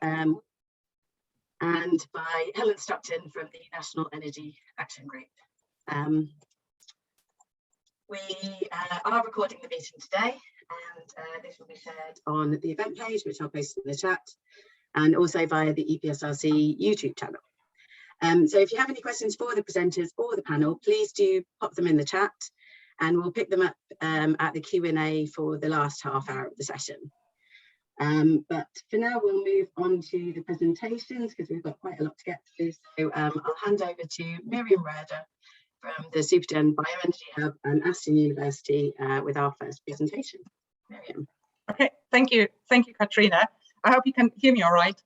and by Helen Stockton from the National Energy Action Group. We are recording the meeting today, and this will be shared on the event page, which I'll post in the chat, and also via the EPSRC YouTube channel. So if you have any questions for the presenters or the panel, please do pop them in the chat, and we'll pick them up at the Q&A for the last half hour of the session. But for now, we'll move on to the presentations because we've got quite a lot to get through. So I'll hand over to Miriam Roeder from the Supergen Bioenergy Hub and Aston University with our first presentation. Miriam. Okay, thank you, Katrina. I hope you can hear me all right.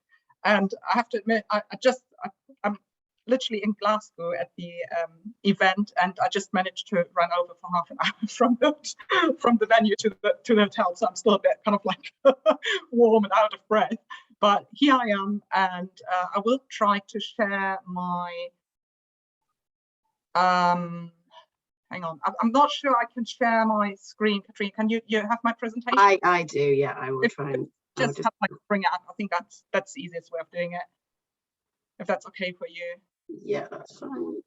And I have to admit, I'm literally in Glasgow at the event, and I just managed to run over for half an hour from the venue to the hotel, so I'm still a bit kind of like warm and out of breath. But here I am, and I will try to share my. Hang on, I'm not sure I can share my screen. Katrina, can you have my presentation? I do, yeah. I will try and just have like bring it up. I think that's the easiest way of doing it, if that's okay for you. Yeah, that's fine.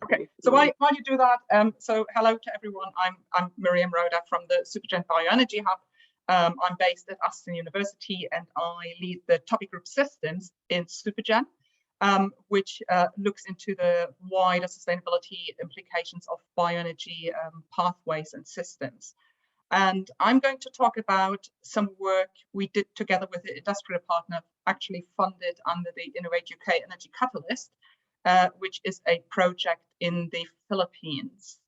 Okay, so while you do that, so hello to everyone. I'm Miriam Roeder from the Supergen Bioenergy Hub. I'm based at Aston University, and I lead the topic group systems in Supergen, which looks into the wider sustainability implications of bioenergy pathways and systems. And I'm going to talk about some work we did together with the industrial partner, actually funded under the Innovate UK Energy Catalyst, which is a project in the Philippines.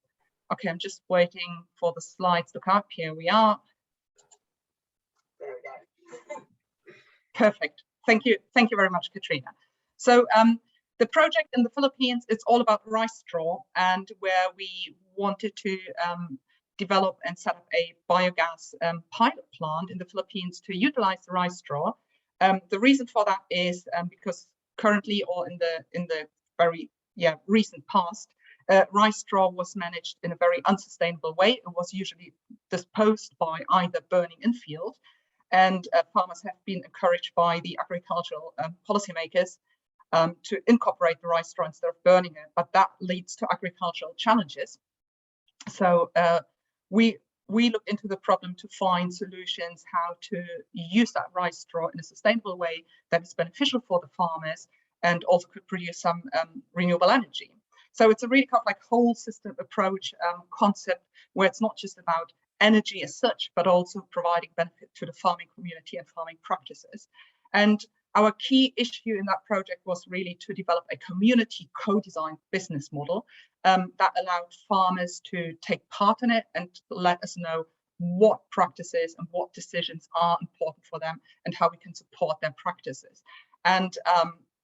Okay, I'm just waiting for the slides to come up. Here we are. There we go. Perfect. Thank you very much, Katrina. So the project in the Philippines is all about rice straw, and where we wanted to develop and set up a biogas pilot plant in the Philippines to utilize the rice straw. The reason for that is because currently, or in the very recent past, rice straw was managed in a very unsustainable way. It was usually disposed by either burning in field, and farmers have been encouraged by the agricultural policymakers to incorporate the rice straw instead of burning it, but that leads to agricultural challenges. So we looked into the problem to find solutions how to use that rice straw in a sustainable way that is beneficial for the farmers and also could produce some renewable energy. So it's a really kind of like whole system approach concept where it's not just about energy as such, but also providing benefit to the farming community and farming practices. And our key issue in that project was really to develop a community co-designed business model that allowed farmers to take part in it and let us know what practices and what decisions are important for them and how we can support their practices. And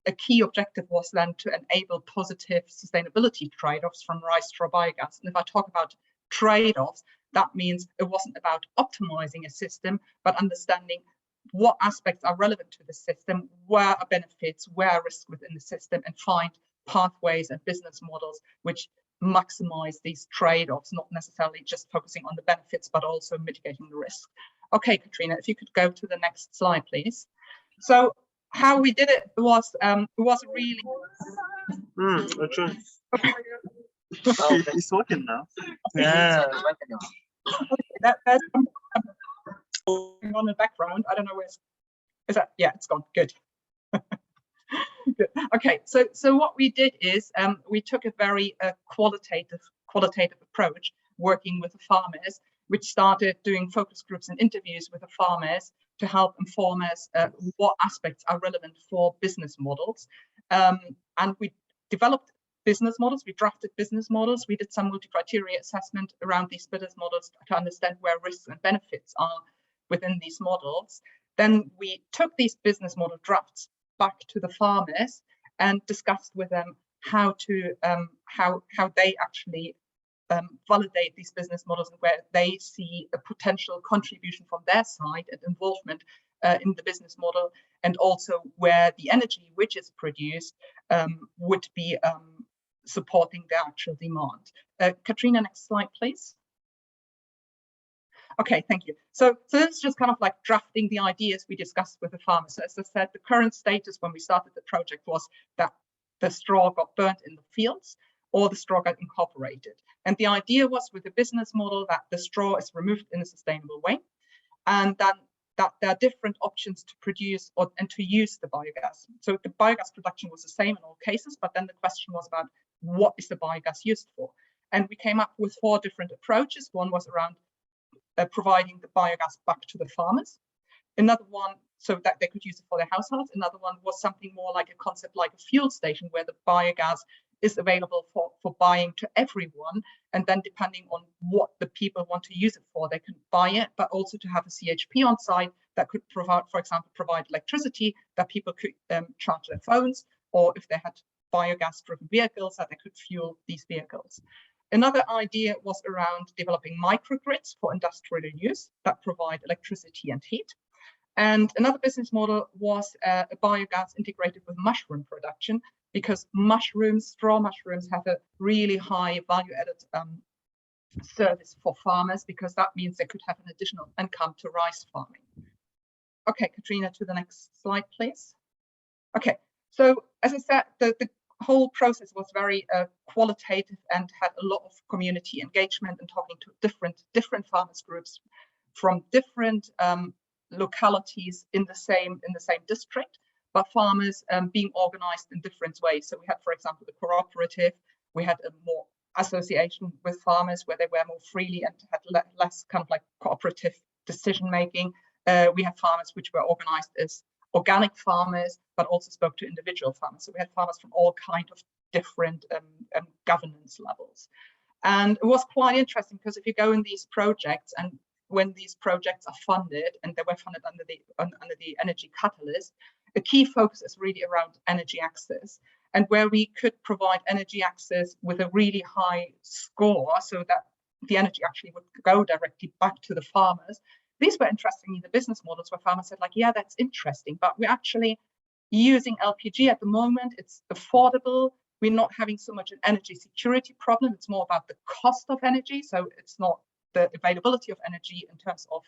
a key objective was then to enable positive sustainability trade-offs from rice straw biogas. And if I talk about trade-offs, that means it wasn't about optimizing a system, but understanding what aspects are relevant to the system, where are benefits, where are risks within the system, and find pathways and business models which maximize these trade-offs, not necessarily just focusing on the benefits, but also mitigating the risk. Okay, Katrina, if you could go to the next slide, please. So how we did it was really... Okay. It's working now. Yeah. Okay, there's on in the background. I don't know where is that. Yeah, it's gone. Good. Good. Okay, so what we did is we took a very qualitative approach, working with the farmers, which started doing focus groups and interviews with the farmers to help inform us what aspects are relevant for business models. And we developed business models, we drafted business models, we did some multi-criteria assessment around these business models to understand where risks and benefits are within these models. Then we took these business model drafts back to the farmers and discussed with them how to how they actually validate these business models and where they see a potential contribution from their side and involvement in the business model, and also where the energy which is produced would be supporting the actual demand. Katrina, next slide, please. Okay, thank you. So this is just kind of like drafting the ideas we discussed with the farmers. So as I said, the current status when we started the project was that the straw got burnt in the fields or the straw got incorporated. And the idea was with the business model that the straw is removed in a sustainable way, and then that there are different options to produce and to use the biogas. So the biogas production was the same in all cases, but then the question was about what is the biogas used for? And we came up with 4 different approaches. One was around providing the biogas back to the farmers. Another one, so that they could use it for their households. Another one was something more like a concept like a fuel station, where the biogas is available for buying to everyone. And then depending on what the people want to use it for, they can buy it, but also to have a CHP on site that could provide, for example, provide electricity that people could charge their phones, or if they had biogas-driven vehicles, that they could fuel these vehicles. Another idea was around developing microgrids for industrial use that provide electricity and heat. And another business model was a biogas integrated with mushroom production, because mushrooms, straw mushrooms, have a really high value-added service for farmers, because that means they could have an additional income to rice farming. Okay, Katrina, to the next slide, please. Okay, so as I said, the whole process was very qualitative and had a lot of community engagement and talking to different farmers groups from different localities in the same district, but farmers being organized in different ways. So we had, for example, the cooperative. We had a more association with farmers where they were more freely and had less kind of like cooperative decision making. We had farmers which were organized as organic farmers, but also spoke to individual farmers. So we had farmers from all kinds of different governance levels. And it was quite interesting, because if you go in these projects, and when these projects are funded, and they were funded under the Energy Catalyst, the key focus is really around energy access, and where we could provide energy access with a really high score, so that the energy actually would go directly back to the farmers. These were interestingly the business models where farmers said, like, yeah, that's interesting, but we're actually using LPG at the moment. It's affordable. We're not having so much an energy security problem. It's more about the cost of energy. So it's not the availability of energy in terms of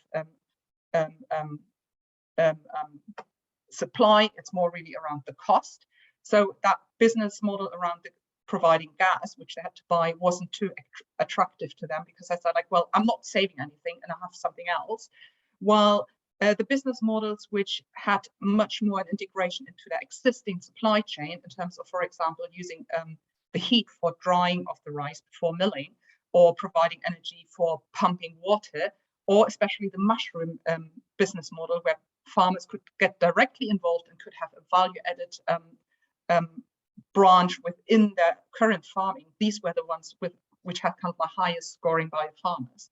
supply. It's more really around the cost. So that business model around the providing gas, which they had to buy, wasn't too attractive to them, because I said, like, well, I'm not saving anything and I have something else. While the business models which had much more an integration into their existing supply chain, in terms of, for example, using the heat for drying of the rice before milling, or providing energy for pumping water, or especially the mushroom business model, where farmers could get directly involved and could have a value-added branch within their current farming. These were the ones which had kind of the highest scoring by the farmers.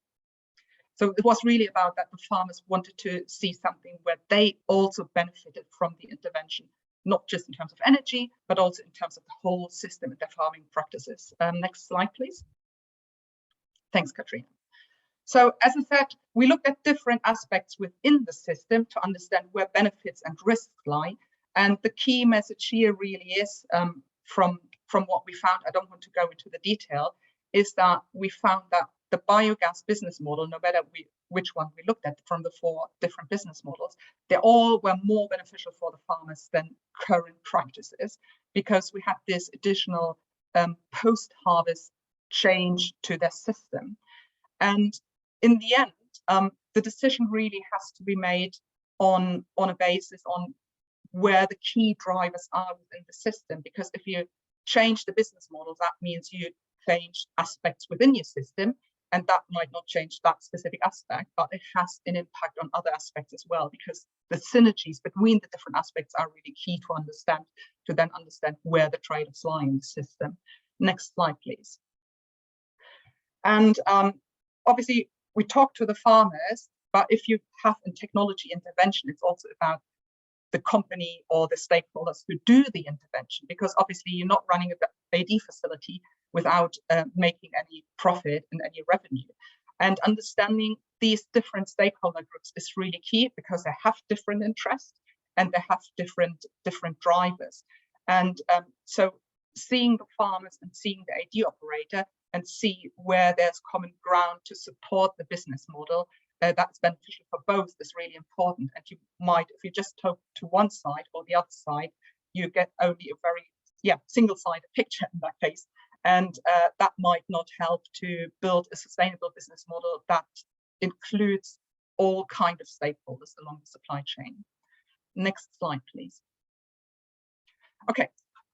So it was really about that the farmers wanted to see something where they also benefited from the intervention, not just in terms of energy, but also in terms of the whole system and their farming practices. Next slide, please. Thanks, Katrina. So as I said, we looked at different aspects within the system to understand where benefits and risks lie. And the key message here really is, from what we found, I don't want to go into the detail, is that we found that the biogas business model, no matter which one we looked at from the 4 different business models, they all were more beneficial for the farmers than current practices, because we had this additional post-harvest change to their system. And in the end, the decision really has to be made on a basis on where the key drivers are within the system, because if you change the business model, that means you change aspects within your system, and that might not change that specific aspect, but it has an impact on other aspects as well, because the synergies between the different aspects are really key to then understand where the trade-offs lie in the system. Next slide, please. And obviously, we talk to the farmers, but if you have a technology intervention, it's also about the company or the stakeholders who do the intervention, because obviously you're not running a AD facility without making any profit and any revenue. And understanding these different stakeholder groups is really key, because they have different interests and they have different drivers. And so seeing the farmers and seeing the AD operator and see where there's common ground to support the business model that's beneficial for both is really important. And you might, if you just talk to one side or the other side, you get only a very single-sided picture in that case. And that might not help to build a sustainable business model that includes all kinds of stakeholders along the supply chain. Next slide, please. Okay,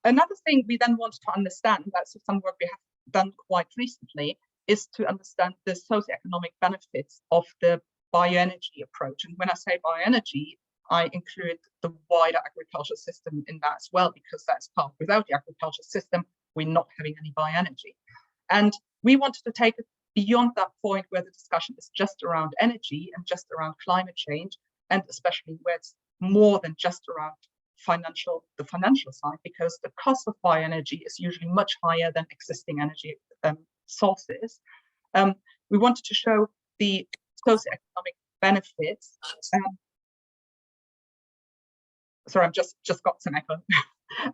another thing we then want to understand, that's some work we have done quite recently, is to understand the socioeconomic benefits of the bioenergy approach. And when I say bioenergy, I include the wider agricultural system in that as well, because that's part. Without the agricultural system, we're not having any bioenergy. And we wanted to take it beyond that point where the discussion is just around energy and just around climate change, and especially where it's more than just around the financial side, because the cost of bioenergy is usually much higher than existing energy sources. We wanted to show the socioeconomic benefits. Sorry, I've just got some echo.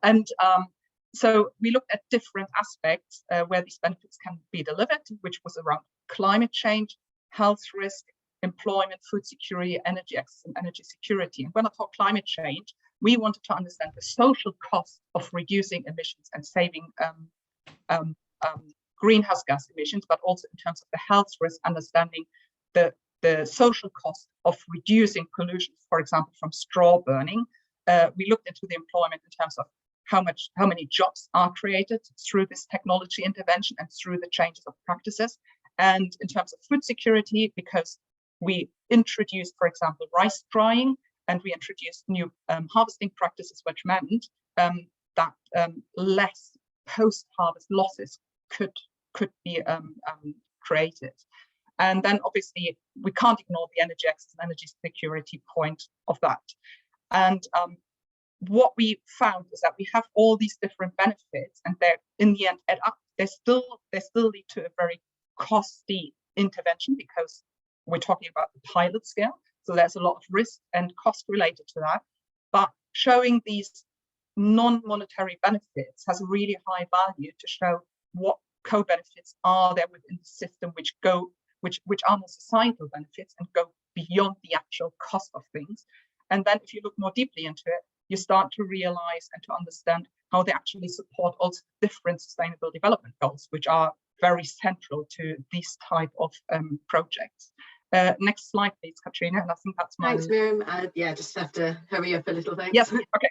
And so we looked at different aspects where these benefits can be delivered, which was around climate change, health risk, employment, food security, energy access, and energy security. And when I talk climate change, we wanted to understand the social cost of reducing emissions and saving greenhouse gas emissions, but also in terms of the health risk, understanding the social cost of reducing pollution, for example, from straw burning. We looked into the employment in terms of how many jobs are created through this technology intervention and through the changes of practices. And in terms of food security, because we introduced, for example, rice drying, and we introduced new harvesting practices, which meant that less post-harvest losses could be created. And then obviously we can't ignore the energy access and energy security point of that. And what we found is that we have all these different benefits, and they're in the end add up. They still lead to a very costly intervention, because we're talking about the pilot scale. So there's a lot of risk and cost related to that. But showing these non-monetary benefits has a really high value to show what co-benefits are there within the system, which are more societal benefits and go beyond the actual cost of things. And then if you look more deeply into it, you start to realize and to understand how they actually support also different sustainable development goals, which are very central to these type of projects. Next slide, please, Katrina. And I think that's my... Thanks, Miriam. Yeah, just have to hurry up a little bit. Yes, okay.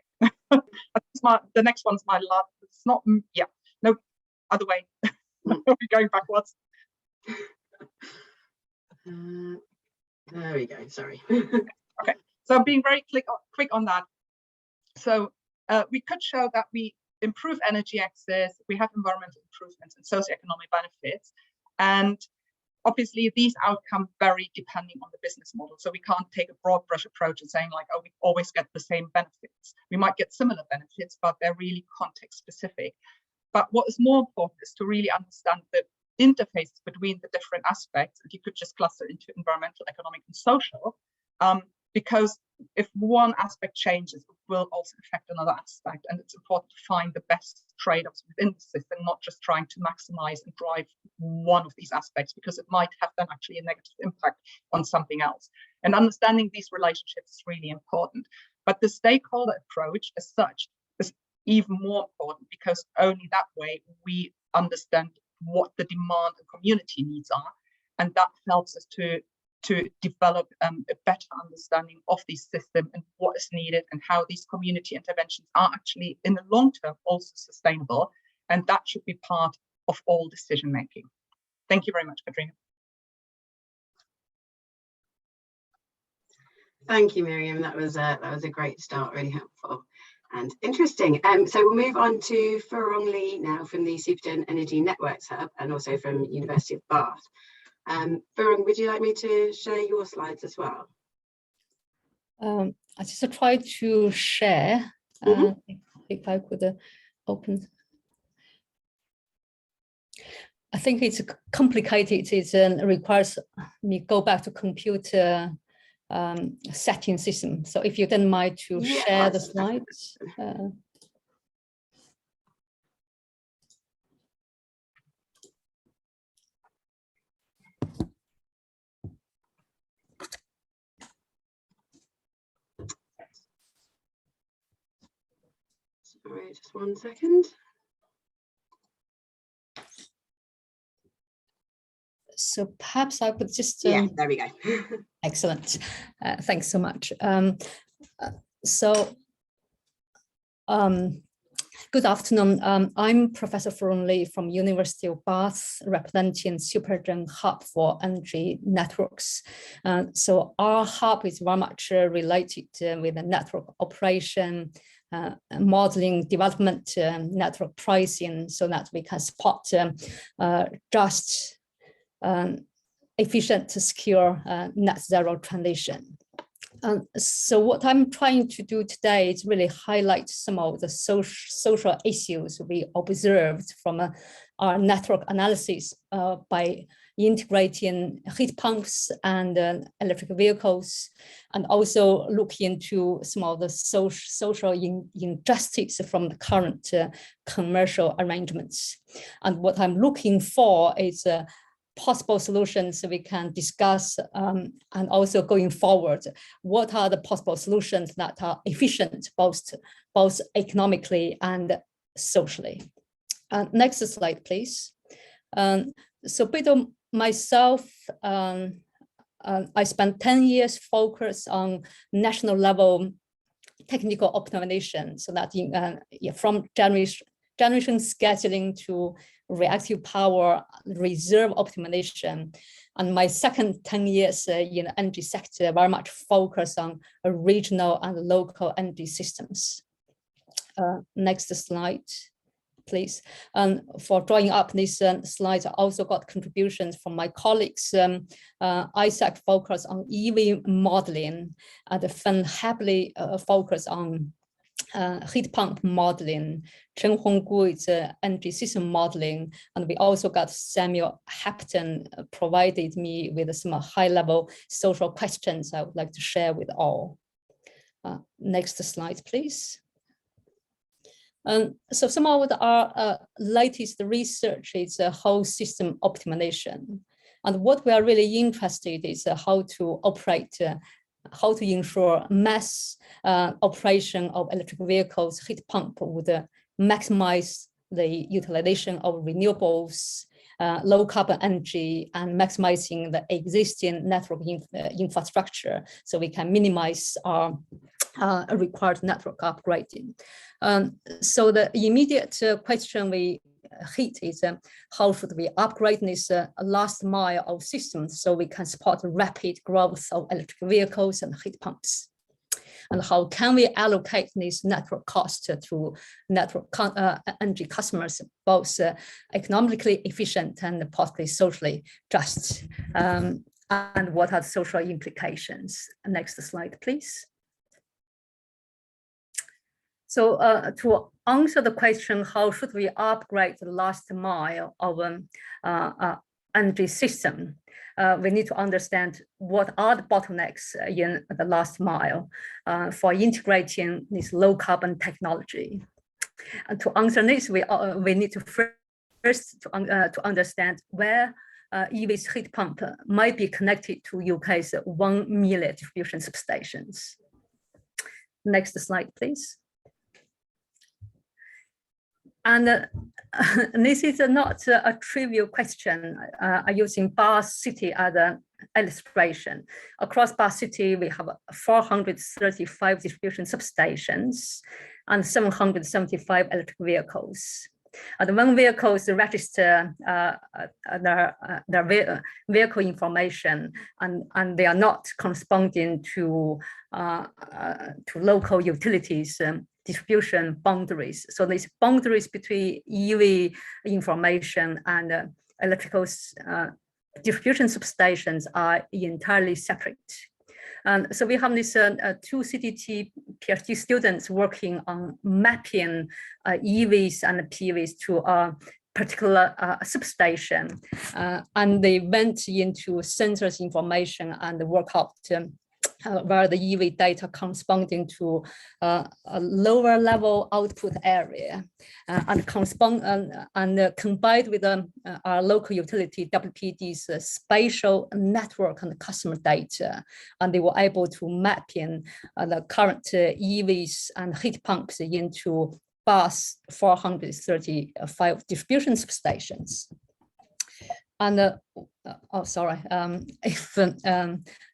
The next one's my last. It's not, yeah, no, other way. We're going backwards. There we go, sorry. Okay, so I'm being very quick on that. So we could show that we improve energy access, we have environmental improvements and socioeconomic benefits. And obviously these outcomes vary depending on the business model. So we can't take a broad brush approach and saying like, oh, we always get the same benefits. We might get similar benefits, but they're really context specific. But what is more important is to really understand the interfaces between the different aspects, and you could just cluster into environmental, economic, and social, because if one aspect changes, it will also affect another aspect, and it's important to find the best trade-offs within the system, not just trying to maximize and drive one of these aspects, because it might have then actually a negative impact on something else. And understanding these relationships is really important. But the stakeholder approach as such is even more important, because only that way we understand what the demand and community needs are, and that helps us to develop a better understanding of these systems and what is needed and how these community interventions are actually in the long term also sustainable, and that should be part of all decision making. Thank you very much, Katrina. Thank you, Miriam. That was a great start, really helpful and interesting. So we'll move on to Furong Lee now from the Supergen Energy Networks Hub and also from University of Bath. Furong, would you like me to share your slides as well? I just try to share. If I could open. I think it's complicated. It requires me go back to computer setting system. So if you don't mind to share the slides. Sorry, just 1 second. So perhaps I could just Yeah, there we go. excellent. Thanks so much. Good afternoon. I'm Professor Furun Li from University of Bath, representing Supergen Hub for Energy Networks. So our hub is very much related with the network operation, modeling, development, network pricing, so that we can support just efficient, secure net zero transition. So what I'm trying to do today is really highlight some of the social issues we observed from our network analysis by integrating heat pumps and electric vehicles, and also look into some of the social injustice from the current commercial arrangements. And what I'm looking for is possible solutions we can discuss, and also going forward, what are the possible solutions that are efficient both economically and socially. Next slide, please. So based on myself, I spent 10 years focused on national level technical optimization, so that from generation scheduling to reactive power reserve optimization. And my second 10 years in the energy sector very much focused on regional and local energy systems. Next slide, please. For drawing up these slides, I also got contributions from my colleagues. Isaac focused on EV modeling, and Fen heavily focused on heat pump modeling. Chen Honggu is energy system modeling, and we also got Samuel Hapton provided me with some high-level social questions I would like to share with all. Next slide, please. So some of our latest research is whole system optimization, and what we are really interested in is how to operate. How to ensure mass operation of electric vehicles, heat pump would maximize the utilization of renewables, low carbon energy, and maximizing the existing network infrastructure, so we can minimize our required network upgrading. So the immediate question we hit is how should we upgrade this last mile of systems so we can support rapid growth of electric vehicles and heat pumps? And how can we allocate this network cost to network energy customers, both economically efficient and possibly socially just? And what are the social implications? Next slide, please. So to answer the question, how should we upgrade the last mile of an energy system? We need to understand what are the bottlenecks in the last mile for integrating this low carbon technology. And to answer this, we need to first to understand where EV's heat pump might be connected to UK's 1 million distribution substations. Next slide, please. And this is not a trivial question. I'm using Bath City as an illustration. Across Bath City, we have 435 distribution substations and 775 electric vehicles. And when vehicles register their vehicle information, and they are not corresponding to local utilities distribution boundaries. So these boundaries between EV information and electrical distribution substations are entirely separate. And so we have these two CDT PhD students working on mapping EVs and PVs to a particular substation. And they went into sensors information and work out where the EV data corresponding to a lower level output area, and combined with our local utility WPD's spatial network and customer data, and they were able to map in the current EVs and heat pumps into Bath 435 distribution substations. And oh, sorry,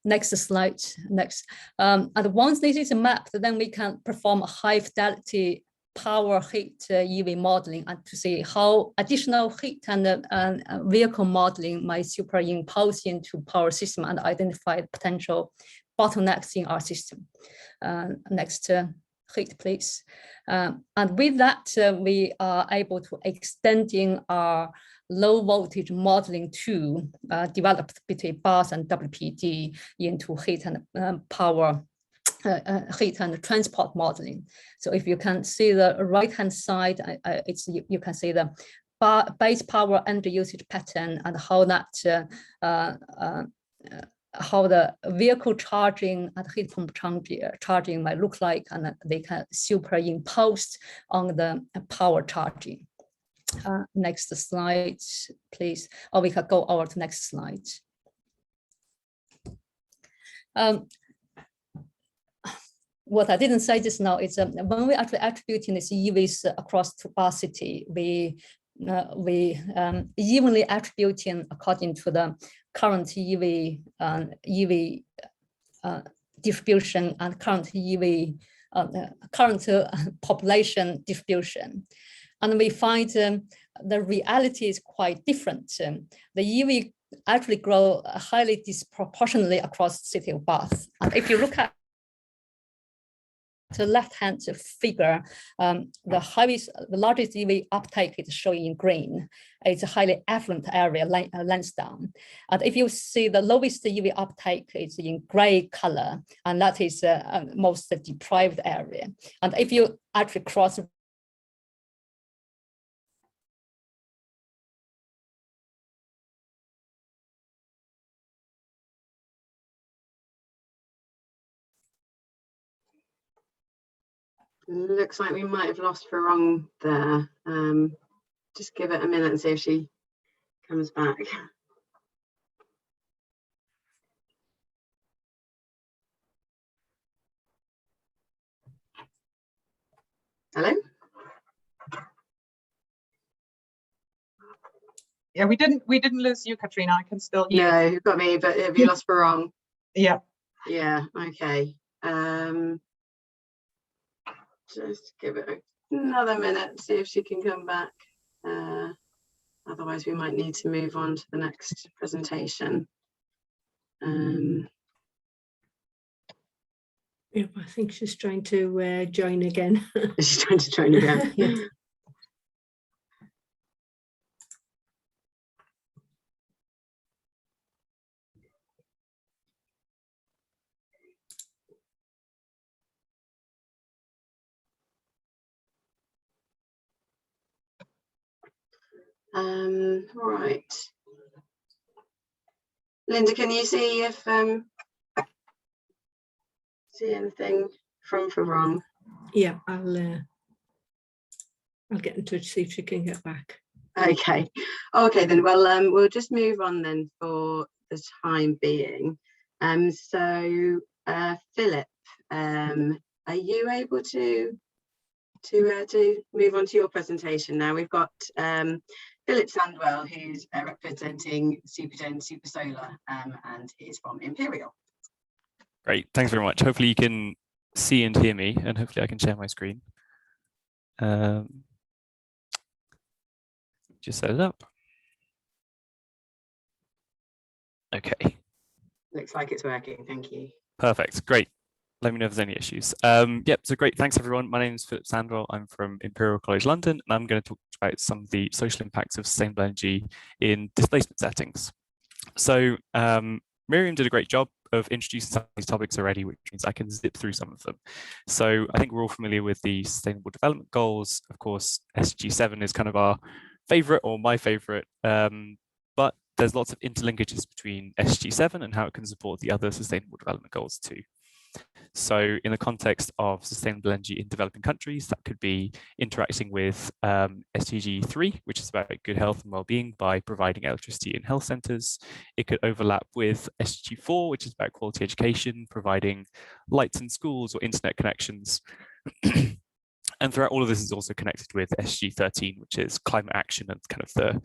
next slide, next. And once this is mapped, then we can perform a high fidelity power heat EV modeling and to see how additional heat and vehicle modeling might superimpose into power system and identify potential bottlenecks in our system. Next heat, please. And with that, we are able to extending our low voltage modeling tool developed between Bath and WPD into heat and power, heat and transport modeling. So if you can see the right-hand side, you can see the base power energy usage pattern and how that how the vehicle charging and heat pump charging might look like, and they can superimpose on the power charging. Next slide, please. Or we can go over to next slide. What I didn't say just now is when we actually attributing these EVs across to Bath City, we evenly attributing according to the current EV distribution and current EV current population distribution. And we find the reality is quite different. The EV actually grow highly disproportionately across the city of Bath. And if you look at the left-hand figure, the largest EV uptake is shown in green. It's a highly affluent area, Lansdowne. And if you see the lowest EV uptake is in gray color, and that is most deprived area. And if you actually cross Looks like we might have lost Farong there. Just give it a minute and see if she comes back. Hello? Yeah, we didn't lose you, Katrina. I can still hear. No, you've got me, but have you lost Farong? Yeah. Yeah, okay. Just give it another minute, see if she can come back. Otherwise, we might need to move on to the next presentation. Yeah, I think she's trying to join again. She's trying to join again. Yeah. Right. Linda, can you see if see anything from Farong? Yeah, I'll get in touch, see if she can get back. Okay. Okay then. Well, we'll just move on then for the time being. So Philip, are you able to move on to your presentation now? We've got Philip Sandwell, who's representing Supergen Super Solar, and he's from Imperial. Great, thanks very much. Hopefully you can see and hear me, and hopefully I can share my screen. Just set it up. Okay. Looks like it's working, thank you. Perfect, great. Let me know if there's any issues. Yep, so great, thanks everyone. My name is Philip Sandwell. I'm from Imperial College London, and I'm going to talk about some of the social impacts of sustainable energy in displacement settings. So Miriam did a great job of introducing some of these topics already, which means I can zip through some of them. So I think we're all familiar with the Sustainable Development Goals. Of course, SDG 7 is kind of our favorite, or my favorite, but there's lots of interlinkages between SDG 7 and how it can support the other Sustainable Development Goals too. So in the context of sustainable energy in developing countries, that could be interacting with SDG 3, which is about good health and well-being by providing electricity in health centres. It could overlap with SDG 4, which is about quality education, providing lights in schools or internet connections. And throughout all of this is also connected with SG13, which is climate action and kind of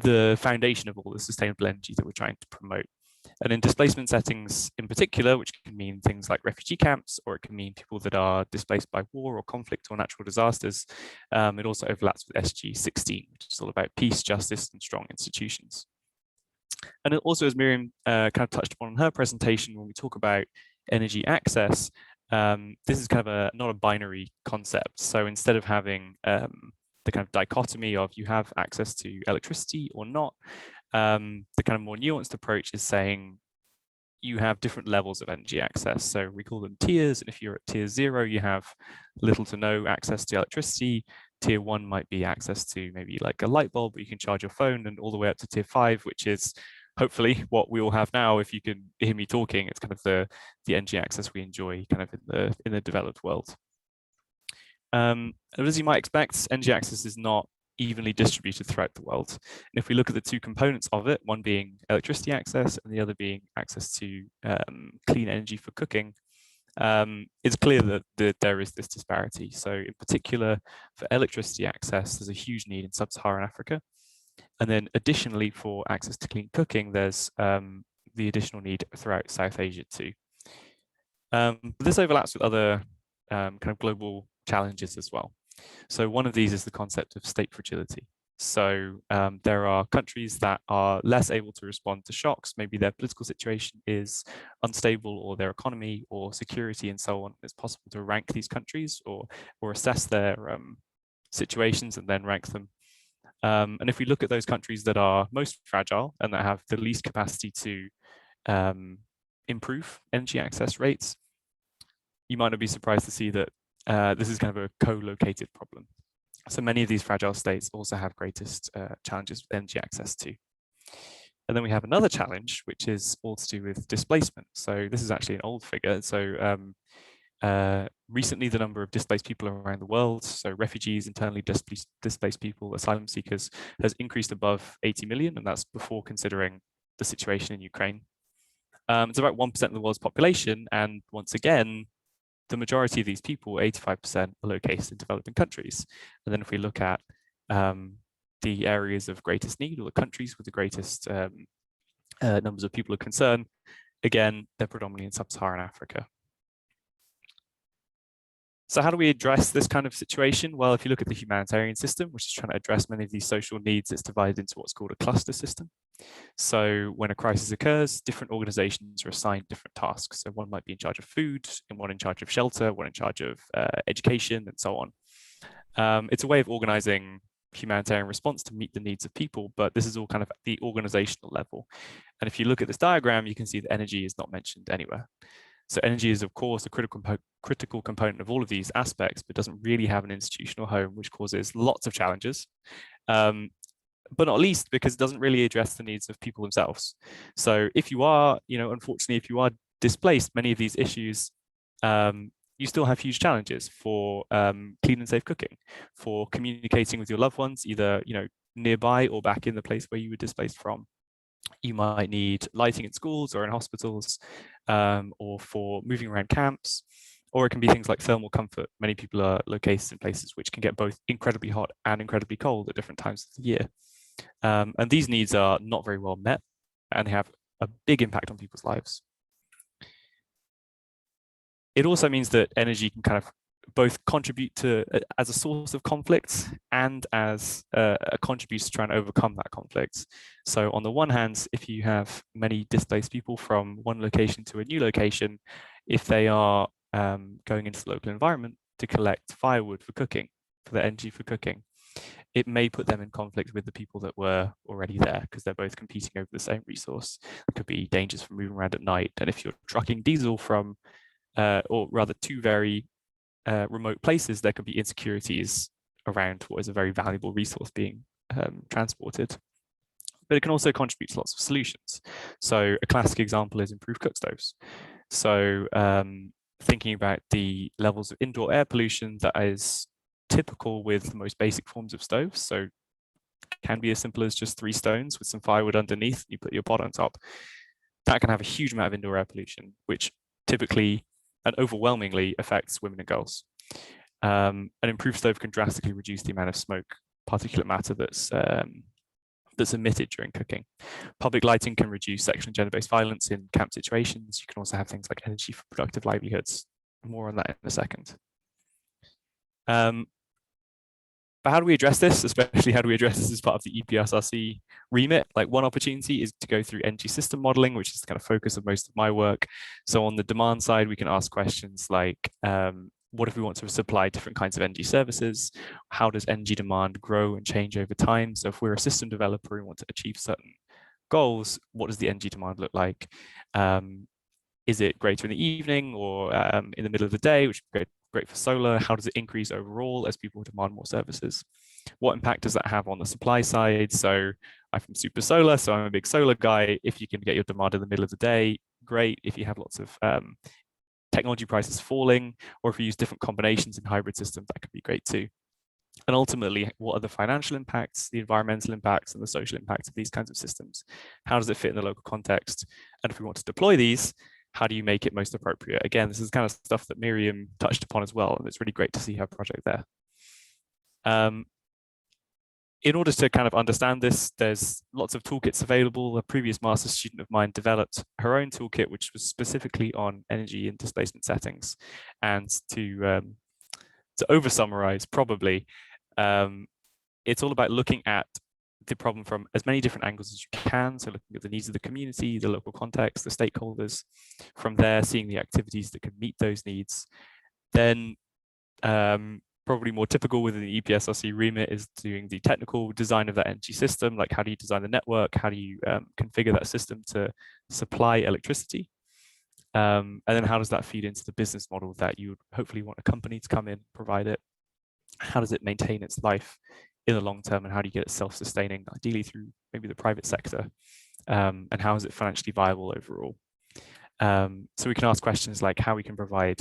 the foundation of all the sustainable energy that we're trying to promote. And in displacement settings in particular, which can mean things like refugee camps, or it can mean people that are displaced by war or conflict or natural disasters, it also overlaps with SG16, which is all about peace, justice, and strong institutions. And it also, as Miriam kind of touched upon in her presentation, when we talk about energy access, this is kind of not a binary concept. So instead of having the kind of dichotomy of you have access to electricity or not, the kind of more nuanced approach is saying you have different levels of energy access. So we call them tiers. And if you're at tier 0, you have little to no access to electricity. Tier 1 might be access to maybe like a light bulb, but you can charge your phone, and all the way up to tier 5, which is hopefully what we all have now. If you can hear me talking, it's kind of the energy access we enjoy kind of in the developed world. As you might expect, energy access is not evenly distributed throughout the world. And if we look at the two components of it, one being electricity access and the other being access to clean energy for cooking, it's clear that there is this disparity. So in particular, for electricity access, there's a huge need in sub-Saharan Africa. And then additionally, for access to clean cooking, there's the additional need throughout South Asia too. But this overlaps with other kind of global challenges as well. So one of these is the concept of state fragility. So there are countries that are less able to respond to shocks. Maybe their political situation is unstable, or their economy or security and so on. It's possible to rank these countries or assess their situations and then rank them. And if we look at those countries that are most fragile and that have the least capacity to improve energy access rates, you might not be surprised to see that this is kind of a co-located problem. So many of these fragile states also have greatest challenges with energy access too. And then we have another challenge, which is all to do with displacement. So this is actually an old figure. So recently, the number of displaced people around the world, so refugees, internally displaced people, asylum seekers, has increased above 80 million, and that's before considering the situation in Ukraine. It's about 1% of the world's population, and once again, the majority of these people, 85%, are located in developing countries. And then if we look at the areas of greatest need, or the countries with the greatest numbers of people of concern, again, they're predominantly in sub-Saharan Africa. So how do we address this kind of situation? Well, if you look at the humanitarian system, which is trying to address many of these social needs, it's divided into what's called a cluster system. So when a crisis occurs, different organizations are assigned different tasks. So one might be in charge of food, and one in charge of shelter, one in charge of education, and so on. It's a way of organizing humanitarian response to meet the needs of people, but this is all kind of at the organizational level. And if you look at this diagram, you can see that energy is not mentioned anywhere. So energy is, of course, a critical component of all of these aspects, but doesn't really have an institutional home, which causes lots of challenges, but not least because it doesn't really address the needs of people themselves. So if you are, unfortunately, if you are displaced, many of these issues, you still have huge challenges for clean and safe cooking, for communicating with your loved ones, either nearby or back in the place where you were displaced from. You might need lighting in schools or in hospitals, or for moving around camps, or it can be things like thermal comfort. Many people are located in places which can get both incredibly hot and incredibly cold at different times of the year. And these needs are not very well met, and they have a big impact on people's lives. It also means that energy can kind of both contribute to as a source of conflict and as a contributor to try and overcome that conflict. So on the one hand, if you have many displaced people from one location to a new location, if they are going into the local environment to collect firewood for cooking, for the energy for cooking, it may put them in conflict with the people that were already there, because they're both competing over the same resource. There could be dangers from moving around at night. And if you're trucking diesel from, or rather two very remote places, there could be insecurities around what is a very valuable resource being transported. But it can also contribute to lots of solutions. So a classic example is improved cook stoves. So thinking about the levels of indoor air pollution that is typical with the most basic forms of stoves. So it can be as simple as just 3 stones with some firewood underneath, you put your pot on top. That can have a huge amount of indoor air pollution, which typically and overwhelmingly affects women and girls. An improved stove can drastically reduce the amount of smoke, particulate matter that's emitted during cooking. Public lighting can reduce sexual and gender-based violence in camp situations. You can also have things like energy for productive livelihoods. More on that in a second. But how do we address this? Especially how do we address this as part of the EPSRC remit? Like, one opportunity is to go through energy system modeling, which is the kind of focus of most of my work. So on the demand side, we can ask questions like, what if we want to supply different kinds of energy services? How does energy demand grow and change over time? So if we're a system developer and want to achieve certain goals, what does the energy demand look like? Is it greater in the evening or in the middle of the day, which would be great for solar? How does it increase overall as people demand more services? What impact does that have on the supply side? So I'm from Super Solar, so I'm a big solar guy. If you can get your demand in the middle of the day, great. If you have lots of technology prices falling, or if you use different combinations in hybrid systems, that could be great too. And ultimately, what are the financial impacts, the environmental impacts, and the social impacts of these kinds of systems? How does it fit in the local context? And if we want to deploy these, how do you make it most appropriate? Again, this is kind of stuff that Miriam touched upon as well, and it's really great to see her project there. In order to kind of understand this, there's lots of toolkits available. A previous master's student of mine developed her own toolkit, which was specifically on energy and displacement settings. And to over-summarize, probably, it's all about looking at the problem from as many different angles as you can. So looking at the needs of the community, the local context, the stakeholders. From there, seeing the activities that can meet those needs. Then probably more typical within the EPSRC remit is doing the technical design of that energy system. Like, how do you design the network? How do you configure that system to supply electricity? And then how does that feed into the business model that you would hopefully want a company to come in, provide it? How does it maintain its life in the long term, and how do you get it self-sustaining, ideally through maybe the private sector? And how is it financially viable overall? So we can ask questions like how we can provide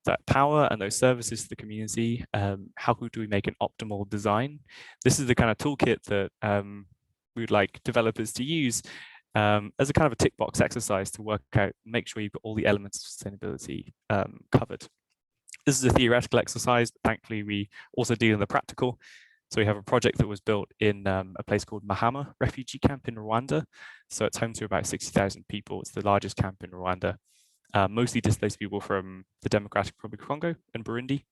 that power and those services to the community. How do we make an optimal design? This is the kind of toolkit that we would like developers to use as a kind of a tick box exercise to work out, make sure you've got all the elements of sustainability covered. This is a theoretical exercise, but thankfully we also deal in the practical. So we have a project that was built in a place called Mahama Refugee Camp in Rwanda. So it's home to about 60,000 people. It's the largest camp in Rwanda. Mostly displaced people from the Democratic Republic of Congo and Burundi.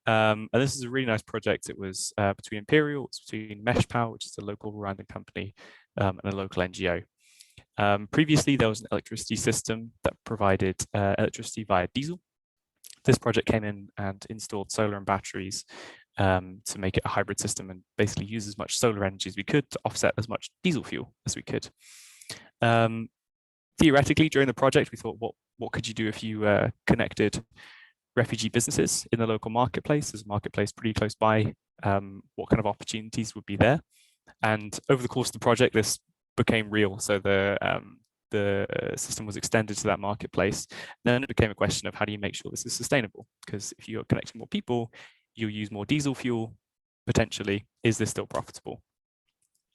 And this is a really nice project. It was between Imperial, it's between Meshpower, which is a local Rwandan company, and a local NGO. Previously, there was an electricity system that provided electricity via diesel. This project came in and installed solar and batteries to make it a hybrid system and basically use as much solar energy as we could to offset as much diesel fuel as we could. Theoretically, during the project, we thought, what could you do if you connected refugee businesses in the local marketplace? There's a marketplace pretty close by. What kind of opportunities would be there? And over the course of the project, this became real. So the system was extended to that marketplace. Then it became a question of how do you make sure this is sustainable? Because if you're connecting more people, you'll use more diesel fuel, potentially. Is this still profitable?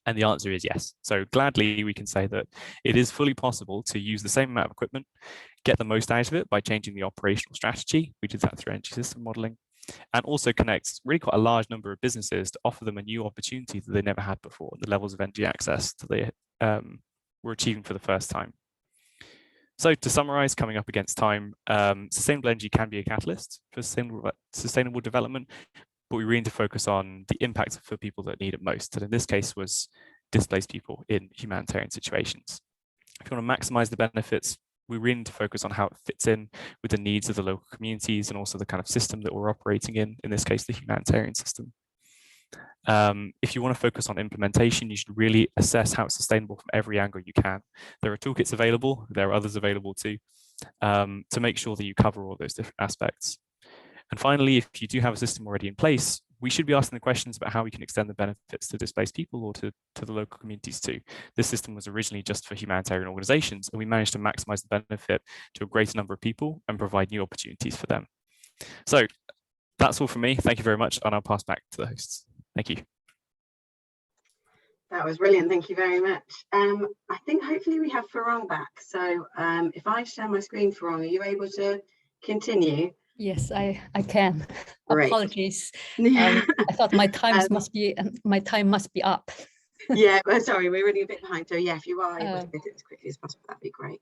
And the answer is yes. So gladly, we can say that it is fully possible to use the same amount of equipment, get the most out of it by changing the operational strategy. We did that through energy system modeling, and also connect really quite a large number of businesses to offer them a new opportunity that they never had before, the levels of energy access that they were achieving for the first time. So to summarize, coming up against time, sustainable energy can be a catalyst for sustainable development, but we really need to focus on the impact for people that need it most. And in this case was displaced people in humanitarian situations. If you want to maximize the benefits, we really need to focus on how it fits in with the needs of the local communities and also the kind of system that we're operating in this case, the humanitarian system. If you want to focus on implementation, you should really assess how it's sustainable from every angle you can. There are toolkits available, there are others available too, to make sure that you cover all those different aspects. And finally, if you do have a system already in place, we should be asking the questions about how we can extend the benefits to displaced people or to the local communities too. This system was originally just for humanitarian organizations, and we managed to maximize the benefit to a greater number of people and provide new opportunities for them. So that's all from me. Thank you very much, and I'll pass back to the hosts. Thank you. That was brilliant. Thank you very much. I think hopefully we have Farong back. So if I share my screen, Farong, are you able to continue? Yes, I can. Great. Apologies. I thought my time must be up. Yeah, well, sorry, we're running a bit behind. So yeah, if you are able to get it as quickly as possible, that'd be great.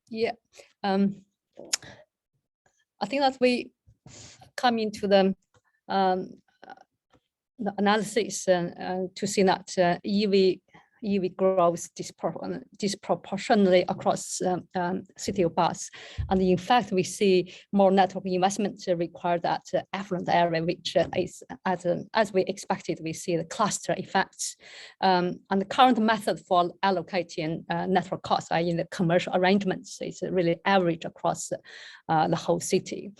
Yeah. I think that we come into the analysis to see that EV grows disproportionately across city of Bath. And in fact, we see more network investment required at affluent area, which is, as we expected, we see the cluster effects. And the current method for allocating network costs, i.e. the commercial arrangements, is really average across the whole city.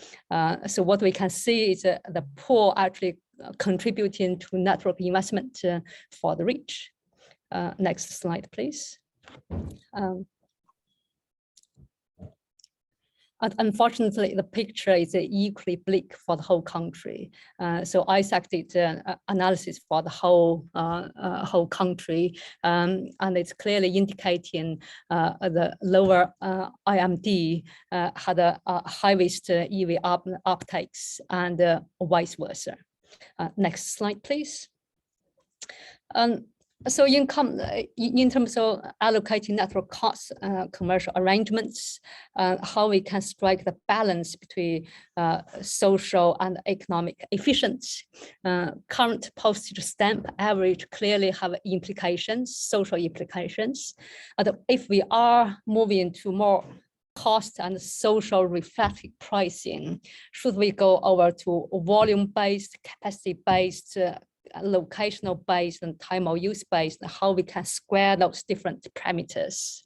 So what we can see is the poor actually contributing to network investment for the rich. Next slide, please. Unfortunately, the picture is equally bleak for the whole country. So ISAC did analysis for the whole country, and it's clearly indicating the lower IMD had a highest EV uptakes and vice versa. Next slide, please. So in terms of allocating network costs, commercial arrangements, how we can strike the balance between social and economic efficiency. Current postage stamp average clearly have implications, social implications. And if we are moving to more cost and social reflective pricing, should we go over to volume-based, capacity-based, locational based and time of use based, and how we can square those different parameters.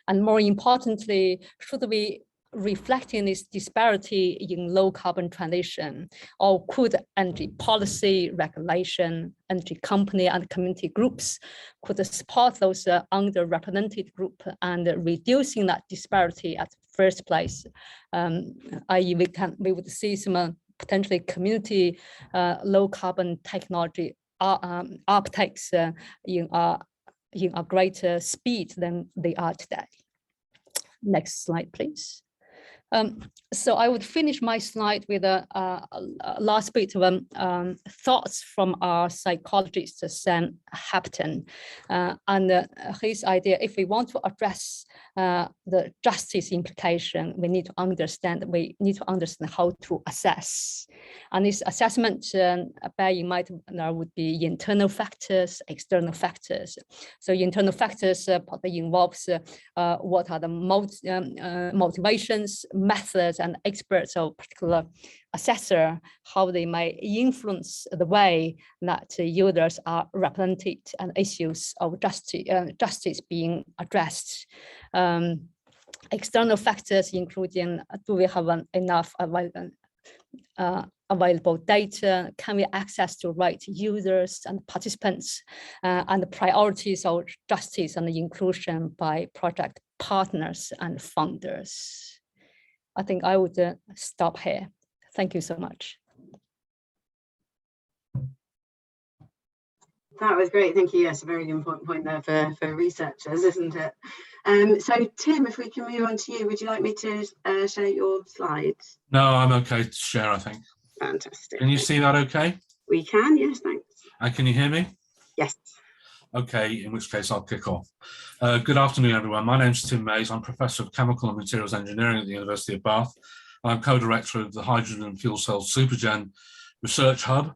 And more importantly, should we reflecting this disparity in low carbon transition, or could energy policy, regulation, energy company and community groups could support those underrepresented group and reducing that disparity at first place, i.e. we would see some potentially community low carbon technology uptakes in a greater speed than they are today. Next slide, please. So I would finish my slide with a last bit of thoughts from our psychologist, Sam Hampton, and his idea, if we want to address the justice implication, we need to understand how to assess. And this assessment, bear in mind, there would be internal factors, external factors. So internal factors involves what are the motivations, methods, and experts of particular assessor, how they may influence the way that users are represented and issues of justice being addressed. External factors including, do we have enough available data? Can we access to right users and participants? And the priorities of justice and inclusion by project partners and funders. I think I would stop here. Thank you so much. That was great, thank you. Yes, a very important point there for researchers, isn't it? So Tim, if we can move on to you, would you like me to share your slides? No, I'm okay to share, I think. Fantastic. Can you see that okay? We can, yes, thanks. And can you hear me? Yes. Okay, in which case I'll kick off. Good afternoon, everyone. My name's Tim Mays. I'm Professor of Chemical and Materials Engineering at the University of Bath. I'm co-director of the Hydrogen and Fuel Cell Supergen Research Hub,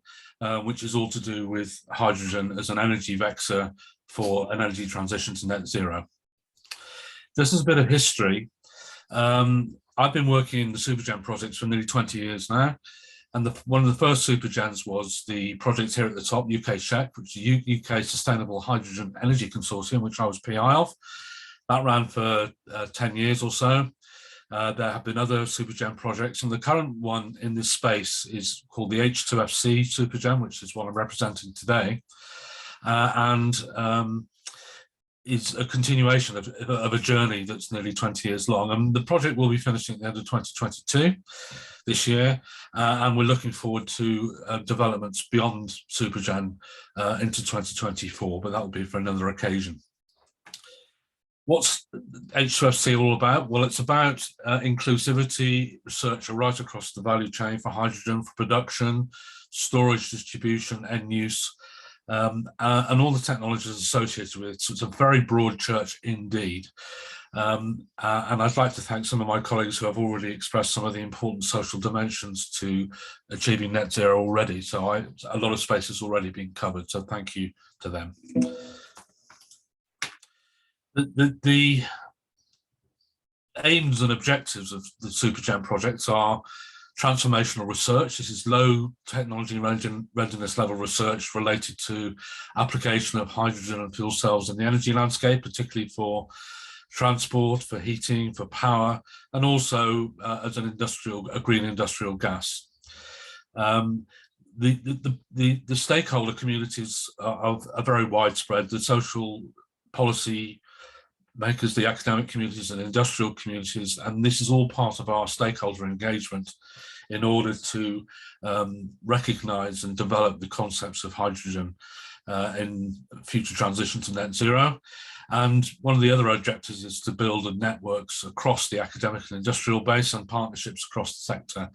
which is all to do with hydrogen as an energy vector for an energy transition to net zero. Just as a bit of history, I've been working in the Supergen projects for nearly 20 years now. And one of the first Supergens was the project here at the top, UK SHEC, which is the UK Sustainable Hydrogen Energy Consortium, which I was PI of. That ran for 10 years or so. There have been other Supergen projects, and the current one in this space is called the H2FC Supergen, which is what I'm representing today. It's a continuation of a journey that's nearly 20 years long. And the project will be finishing at the end of 2022 this year. And we're looking forward to developments beyond Supergen into 2024, but that will be for another occasion. What's H2FC all about? Well, it's about inclusivity research right across the value chain for hydrogen, for production, storage, distribution, end use, and all the technologies associated with it. So it's a very broad church indeed. And I'd like to thank some of my colleagues who have already expressed some of the important social dimensions to achieving net zero already. So a lot of space has already been covered. So thank you to them. The aims and objectives of the SuperGen projects are transformational research. This is low technology readiness level research related to application of hydrogen and fuel cells in the energy landscape, particularly for transport, for heating, for power, and also as a green industrial gas. The stakeholder communities are very widespread. The social policy makers, the academic communities and industrial communities, and this is all part of our stakeholder engagement in order to recognise and develop the concepts of hydrogen in future transition to net zero. And one of the other objectives is to build networks across the academic and industrial base and partnerships across the sector.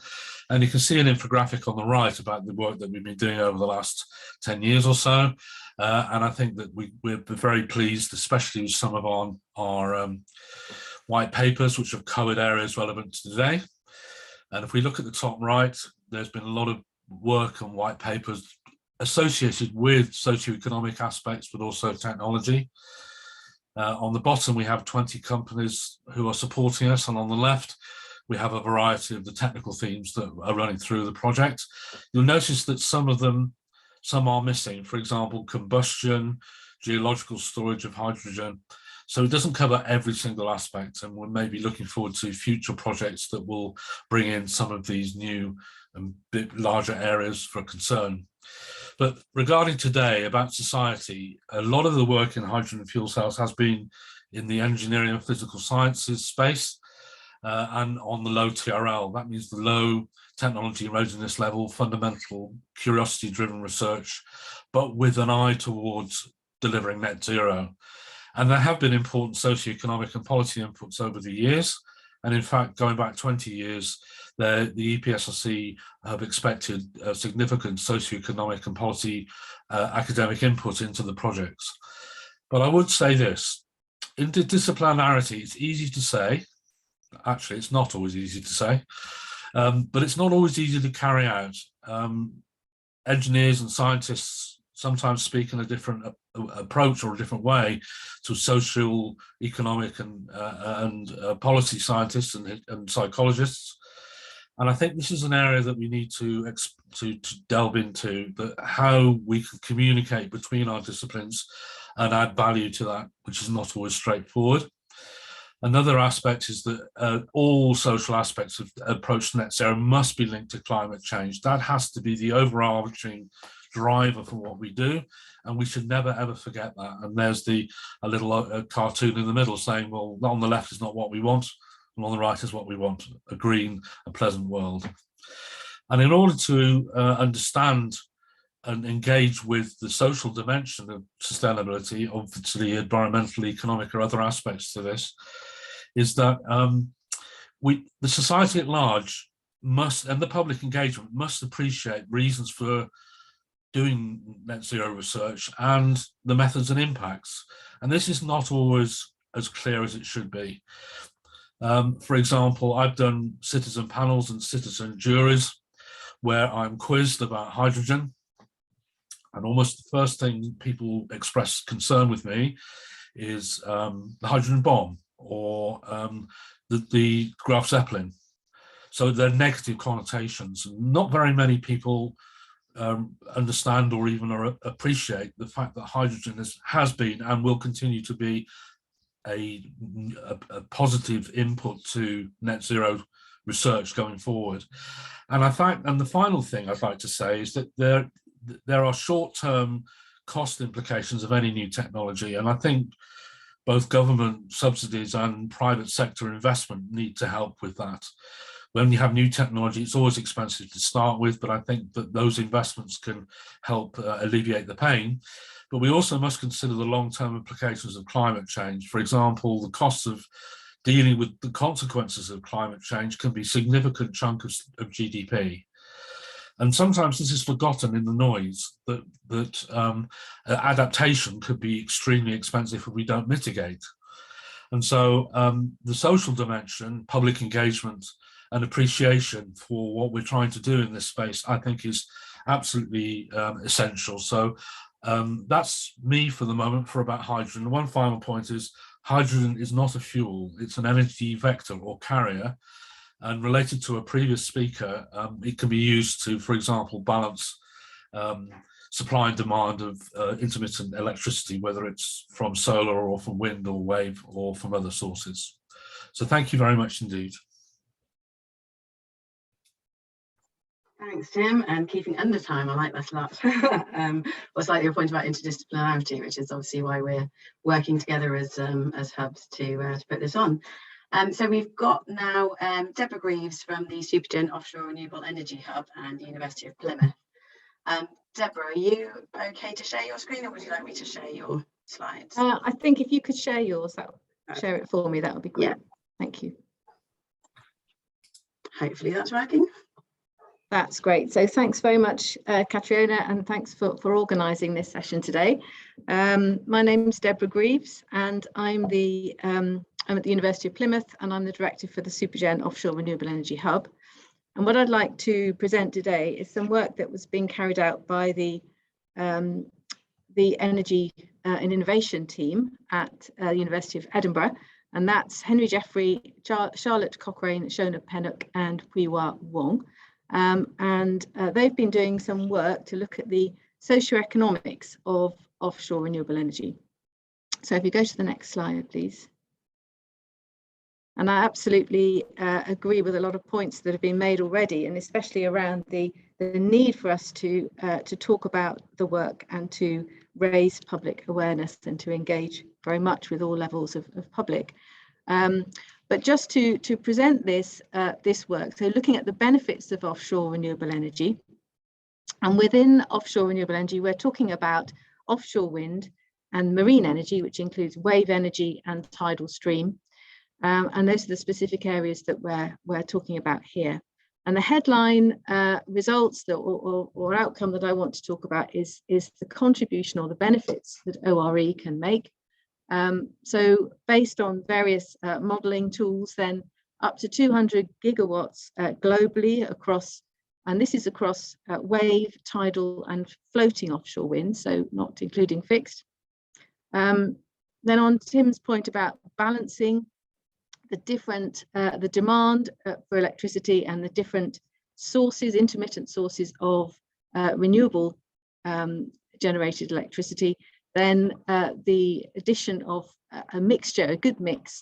And you can see an infographic on the right about the work that we've been doing over the last 10 years or so. And I think that we're very pleased, especially with some of our white papers, which have covered areas relevant to today. And if we look at the top right, there's been a lot of work on white papers associated with socioeconomic aspects, but also technology. On the bottom, we have 20 companies who are supporting us, and on the left, we have a variety of the technical themes that are running through the project. You'll notice that some are missing, for example, combustion, geological storage of hydrogen. So it doesn't cover every single aspect, and we're maybe looking forward to future projects that will bring in some of these new and bit larger areas for concern. But regarding today, about society, a lot of the work in hydrogen fuel cells has been in the engineering and physical sciences space and on the low TRL. That means the low technology readiness level, fundamental curiosity-driven research, but with an eye towards delivering net zero. And there have been important socioeconomic and policy inputs over the years. And in fact, going back 20 years, the EPSRC have expected a significant socioeconomic and policy academic input into the projects. But I would say this, interdisciplinarity, it's easy to say, actually it's not always easy to say, but it's not always easy to carry out. Engineers and scientists sometimes speak in a different approach or a different way to social, economic and policy scientists and psychologists. And I think this is an area that we need to delve into, how we can communicate between our disciplines and add value to that, which is not always straightforward. Another aspect is that all social aspects of approach to net zero must be linked to climate change. That has to be the overarching driver for what we do, and we should never ever forget that. And there's a little cartoon in the middle saying, well, on the left is not what we want, and on the right is what we want, a green, a pleasant world. And in order to understand and engage with the social dimension of sustainability, obviously environmental, economic or other aspects to this, is that the society at large must, and the public engagement must appreciate reasons for doing net zero research and the methods and impacts. And this is not always as clear as it should be. For example, I've done citizen panels and citizen juries where I'm quizzed about hydrogen. And almost the first thing people express concern with me is the hydrogen bomb or the Graf Zeppelin. So they're negative connotations. Not very many people understand or even appreciate the fact that hydrogen has been and will continue to be a positive input to net zero research going forward. And the final thing I'd like to say is that there are short-term cost implications of any new technology, and I think both government subsidies and private sector investment need to help with that. when you have new technology, it's always expensive to start with, but I think that those investments can help alleviate the pain. But we also must consider the long-term implications of climate change. For example, the costs of dealing with the consequences of climate change can be a significant chunk of GDP. And sometimes this is forgotten in the noise, that adaptation could be extremely expensive if we don't mitigate. And so the social dimension, public engagement and appreciation for what we're trying to do in this space, I think is absolutely essential. So that's me for the moment for about hydrogen. And one final point is hydrogen is not a fuel, it's an energy vector or carrier. And related to a previous speaker, it can be used to, for example, balance supply and demand of intermittent electricity, whether it's from solar or from wind or wave or from other sources. So thank you very much indeed. Thanks, Tim, and keeping under time. I like that a lot. What's like your point about interdisciplinarity, which is obviously why we're working together as hubs to put this on. So we've got now Deborah Greaves from the Supergen Offshore Renewable Energy Hub and the University of Plymouth. Deborah, are you okay to share your screen, or would you like me to share your slides? I think if you could share yours, share it for me, that would be great. Yeah. Thank you. Hopefully that's working. That's great. So thanks very much, Catriona, and thanks for organising this session today. My name is Deborah Greaves, and I'm at the University of Plymouth, and I'm the director for the Supergen Offshore Renewable Energy Hub. And what I'd like to present today is some work that was being carried out by the Energy and Innovation team at the University of Edinburgh, and that's Henry Jeffrey, Charlotte Cochrane, Shona Pennock, and Huiwa Wong. And they've been doing some work to look at the socioeconomics of offshore renewable energy. So if you go to the next slide, please. And I absolutely agree with a lot of points that have been made already, and especially around the need for us to talk about the work and to raise public awareness and to engage very much with all levels of public. But just to present this work, so looking at the benefits of offshore renewable energy, and within offshore renewable energy, we're talking about offshore wind and marine energy, which includes wave energy and tidal stream. And those are the specific areas that we're talking about here. And the headline results or outcome that I want to talk about is the contribution or the benefits that ORE can make. So based on various modelling tools, then up to 200 gigawatts globally across, and this is across wave, tidal and floating offshore wind, so not including fixed. Then on Tim's point about balancing the different, the demand for electricity and the different sources, intermittent sources of renewable generated electricity, then the addition of a mixture, a good mix,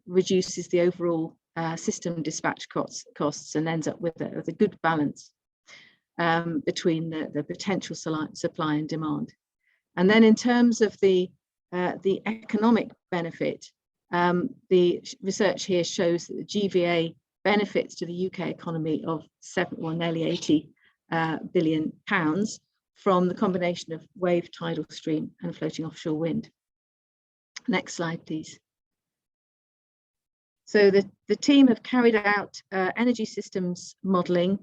reduces the overall system dispatch costs and ends up with a good balance between the potential supply and demand. And then in terms of the economic benefit, the research here shows that the GVA benefits to the UK economy of nearly 80 billion pounds from the combination of wave, tidal stream and floating offshore wind. Next slide, please. So the team have carried out energy systems modelling.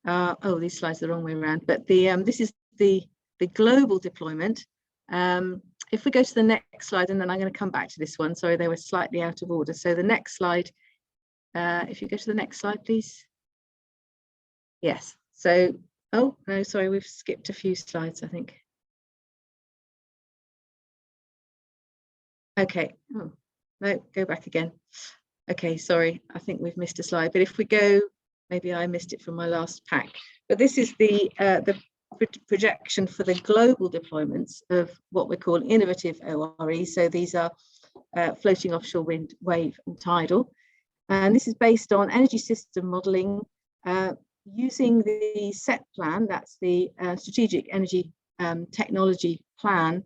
Oh, these slides are the wrong way around, but this is the global deployment. If we go to the next slide, and then I'm going to come back to this one. Sorry, they were slightly out of order. So the next slide, if you go to the next slide, please. Yes. So, oh, no, sorry, we've skipped a few slides, I think. Okay. Oh, no, go back again. Okay, sorry, I think we've missed a slide. But if we go, maybe I missed it from my last pack. But this is the projection for the global deployments of what we're calling innovative ORE. So these are floating offshore wind, wave and tidal. And this is based on energy system modelling using the SET plan, that's the Strategic Energy Technology Plan,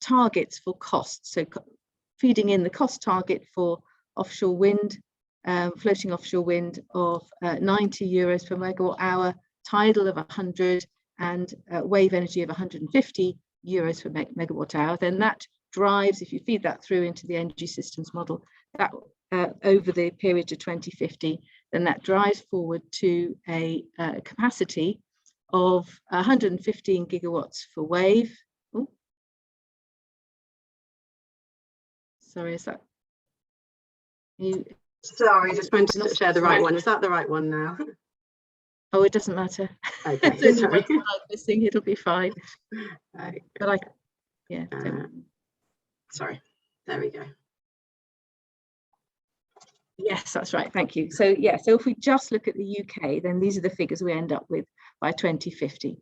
targets for costs. So feeding in the cost target for offshore wind floating offshore wind of 90 euros per megawatt hour, tidal of 100, and wave energy of 150 euros per megawatt hour, then that drives, if you feed that through into the energy systems model, that over the period to 2050, then that drives forward to a capacity of 115 gigawatts for wave. Oh, sorry, is that you? Sorry, just wanted to share the right one. Is that the right one now? Oh, it doesn't matter. Okay, sorry. Missing, it'll be fine. Okay. But yeah. Sorry, there we go. Yes, that's right. Thank you. So yeah, so if we just look at the UK, then these are the figures we end up with by 2050.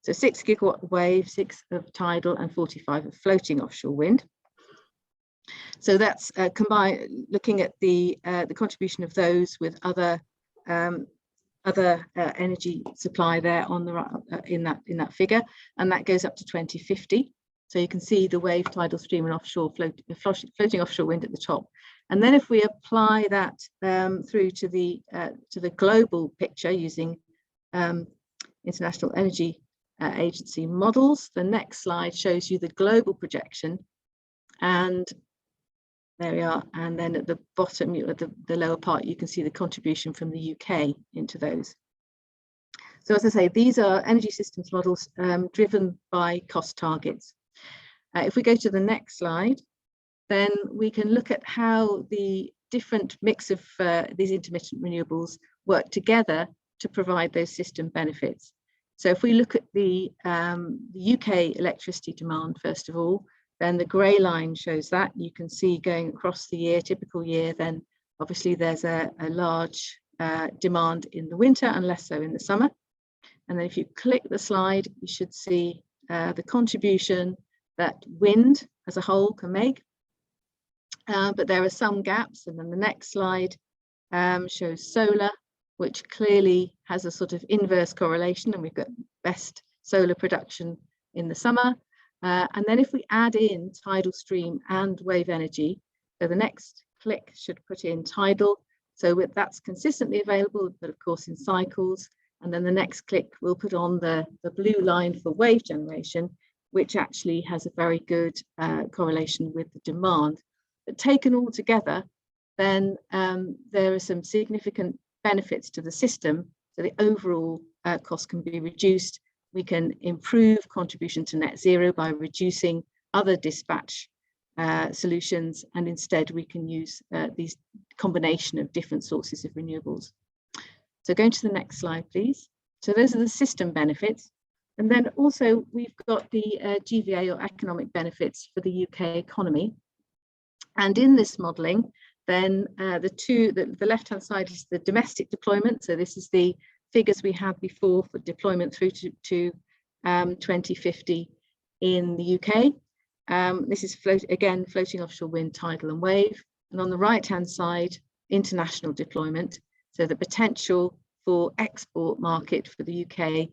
So 6 gigawatt wave, 6 of tidal, and 45 of floating offshore wind. So that's combined, looking at the contribution of those with other energy supply there on the right in that figure, and that goes up to 2050. So you can see the wave, tidal, stream, and offshore floating offshore wind at the top. And then if we apply that through to the global picture using International Energy Agency models, the next slide shows you the global projection. And there we are. And then at the bottom, at the lower part, you can see the contribution from the UK into those. So as I say, these are energy systems models driven by cost targets. If we go to the next slide, then we can look at how the different mix of these intermittent renewables work together to provide those system benefits. So if we look at the UK electricity demand, first of all, then the grey line shows that. You can see going across the year, typical year, then obviously there's a large demand in the winter and less so in the summer. And then if you click the slide, you should see the contribution that wind as a whole can make. But there are some gaps, and then the next slide shows solar, which clearly has a sort of inverse correlation, and we've got best solar production in the summer. And then if we add in tidal, stream, and wave energy, so the next click should put in tidal, so that's consistently available, but of course in cycles. And then the next click will put on the blue line for wave generation, which actually has a very good correlation with the demand. But taken all together, then there are some significant benefits to the system. So the overall cost can be reduced. We can improve contribution to net zero by reducing other dispatch solutions, and instead we can use these combination of different sources of renewables. So going to the next slide, please. So those are the system benefits. And then also we've got the GVA, or economic benefits, for the UK economy. And in this modelling, then the left-hand side is the domestic deployment. So this is the figures we had before for deployment through to 2050 in the UK. This is floating offshore wind, tidal, and wave. And on the right-hand side, international deployment. So the potential for export market for the UK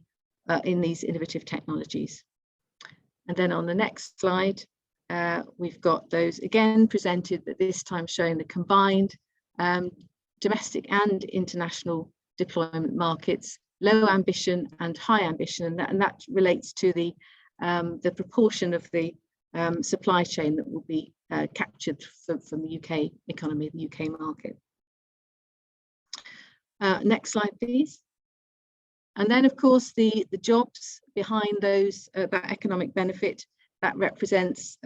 in these innovative technologies. And then on the next slide, we've got those again presented, but this time showing the combined domestic and international deployment markets, low ambition and high ambition, and that relates to the proportion of the supply chain that will be captured from the UK economy, the UK market. Next slide, please. And then, of course, the jobs behind those, that economic benefit, that represents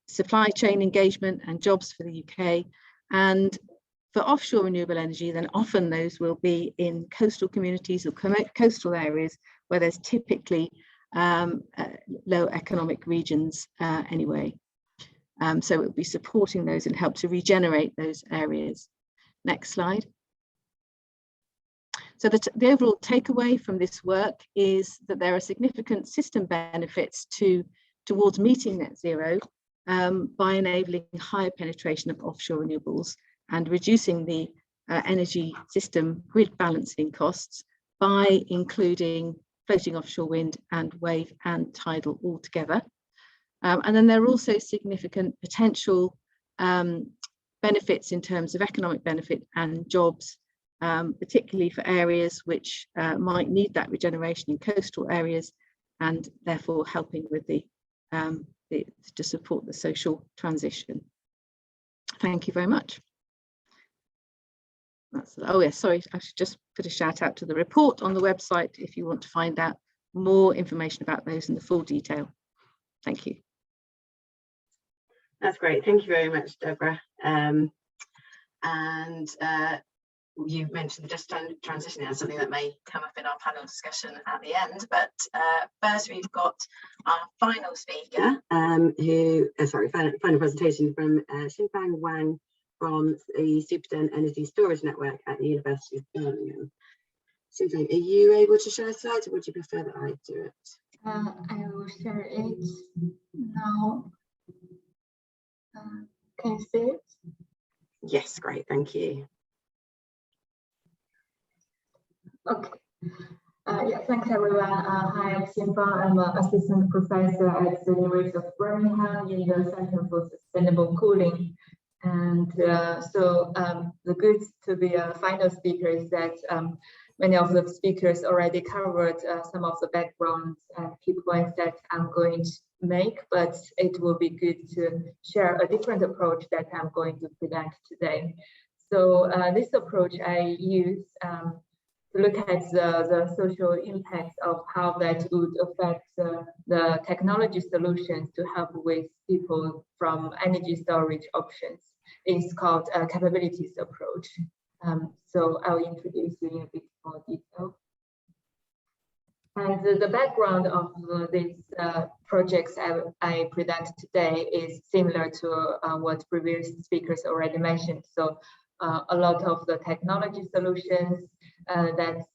supply chain engagement and jobs for the UK. And for offshore renewable energy, then often those will be in coastal communities or coastal areas where there's typically low economic regions anyway. So it will be supporting those and help to regenerate those areas. Next slide. So the overall takeaway from this work is that there are significant system benefits towards meeting net zero by enabling higher penetration of offshore renewables and reducing the energy system grid balancing costs by including floating offshore wind and wave and tidal all together. And then there are also significant potential benefits in terms of economic benefit and jobs, particularly for areas which might need that regeneration in coastal areas, and therefore helping with to support the social transition. Thank you very much. Oh yeah, sorry, I should just put a shout out to the report on the website if you want to find out more information about those in the full detail. Thank you. That's great. Thank you very much, Deborah. You mentioned the just transition as something that may come up in our panel discussion at the end, but first we've got our final speaker, final presentation from Xinfang Wang from the Supergen Energy Storage Network at the University of Birmingham. Xinfang, are you able to share slides, or would you prefer that I do it? I will share it now. Can you see it? Yes, great, thank you. Okay. Yeah, thanks everyone. Hi, I'm Xinfang. I'm an assistant professor at the University of Birmingham in the Center for Sustainable Cooling. And the good to be a final speaker is that many of the speakers already covered some of the backgrounds and key points that I'm going to make, but it will be good to share a different approach that I'm going to present today. So this approach I use to look at the social impacts of how that would affect the technology solutions to help with people from energy storage options. It's called a capabilities approach. So I'll introduce you in a bit more detail. And the background of these projects I present today is similar to what previous speakers already mentioned. So a lot of the technology solutions that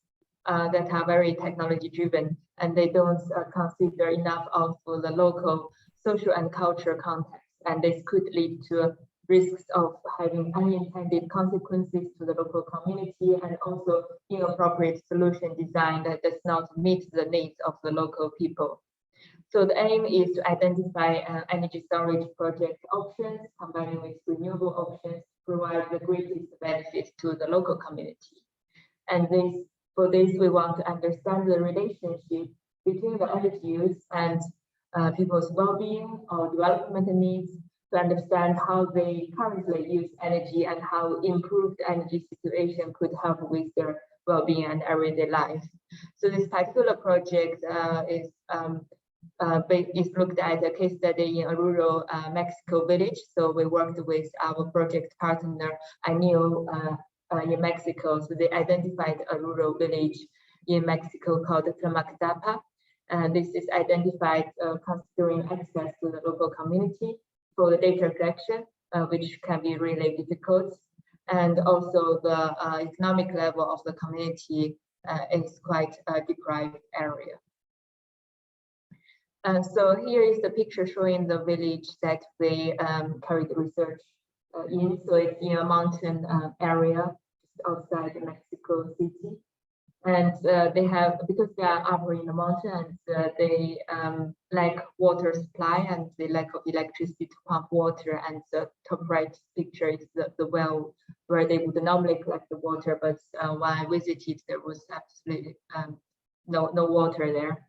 are very technology driven, and they don't consider enough of the local social and cultural context, and this could lead to risks of having unintended consequences to the local community, and also inappropriate solution design that does not meet the needs of the local people. So the aim is to identify energy storage project options, combining with renewable options, to provide the greatest benefit to the local community. And for this, we want to understand the relationship between the energy use and people's well-being or development needs, to understand how they currently use energy and how improved energy situation could help with their well-being and everyday life. So this particular project is looked at a case study in a rural Mexico village. So we worked with our project partner, ANIO, in Mexico. So they identified a rural village in Mexico called Tlamactapa. And this is identified considering access to the local community for the data collection, which can be really difficult. And also the economic level of the community is quite a deprived area. So here is the picture showing the village that we carried research in. So it's in a mountain area just outside Mexico City. And they have, because they are up in the mountains, they lack water supply and the lack of electricity to pump water. And the top right picture is the well where they would normally collect the water. But when I visited, there was absolutely no water there.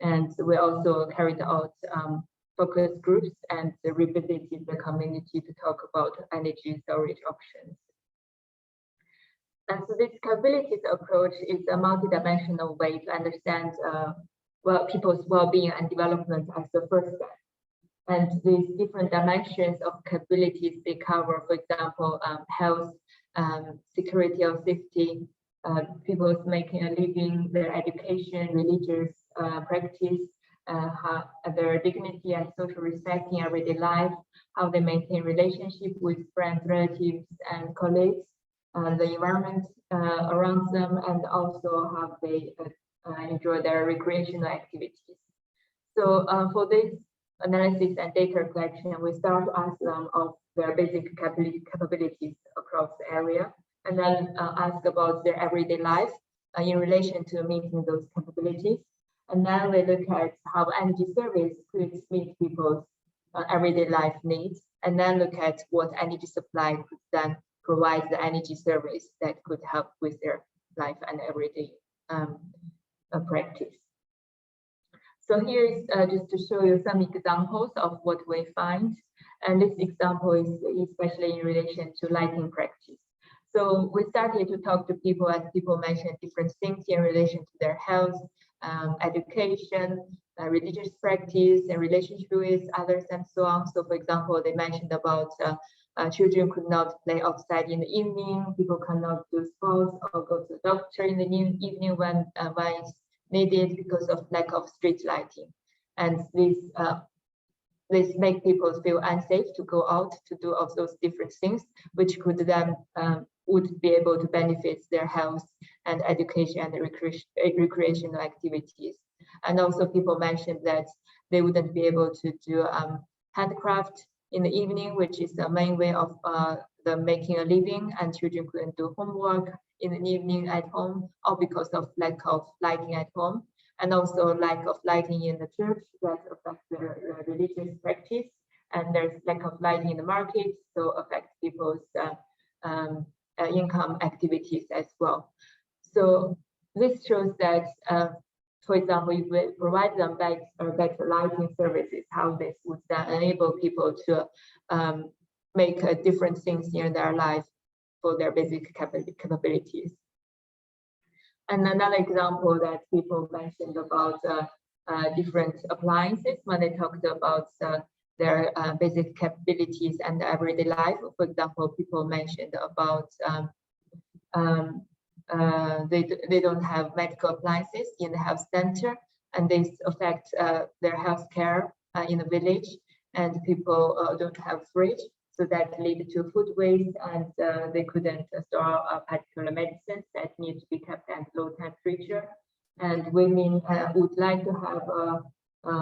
And we also carried out focus groups and revisited the community to talk about energy storage options. And so this capabilities approach is a multidimensional way to understand people's well-being and development as the first step. And these different dimensions of capabilities, they cover, for example, health, security or safety, people's making a living, their education, religious practice, their dignity and social respect in everyday life, how they maintain relationship with friends, relatives, and colleagues, the environment around them, and also how they enjoy their recreational activities. So for this analysis and data collection, we start to ask them of their basic capabilities across the area, and then ask about their everyday life in relation to meeting those capabilities. And then we look at how energy service could meet people's everyday life needs, and then look at what energy supply could then provide the energy service that could help with their life and everyday practice. So here is just to show you some examples of what we find. And this example is especially in relation to lighting practice. So we started to talk to people, and people mentioned different things in relation to their health, education, religious practice, and relationship with others, and so on. So for example, they mentioned about children could not play outside in the evening, people cannot do sports or go to the doctor in the evening when it's needed because of lack of street lighting. And this make people feel unsafe to go out to do all those different things, which could then would be able to benefit their health and education and recreational activities. And also people mentioned that they wouldn't be able to do handcraft in the evening, which is the main way of the making a living, and children couldn't do homework in the evening at home, or because of lack of lighting at home, and also lack of lighting in the church that affects their religious practice, and there's lack of lighting in the market, so affects people's income activities as well. So this shows that, for example, if we provide them better lighting services, how this would then enable people to make different things in their life for their basic capabilities. And another example that people mentioned about different appliances when they talked about their basic capabilities and everyday life. For example, people mentioned about they don't have medical appliances in the health center, and this affects their health care in the village, and people don't have fridge, so that lead to food waste, and they couldn't store particular medicines that need to be kept at low temperature. And women would like to have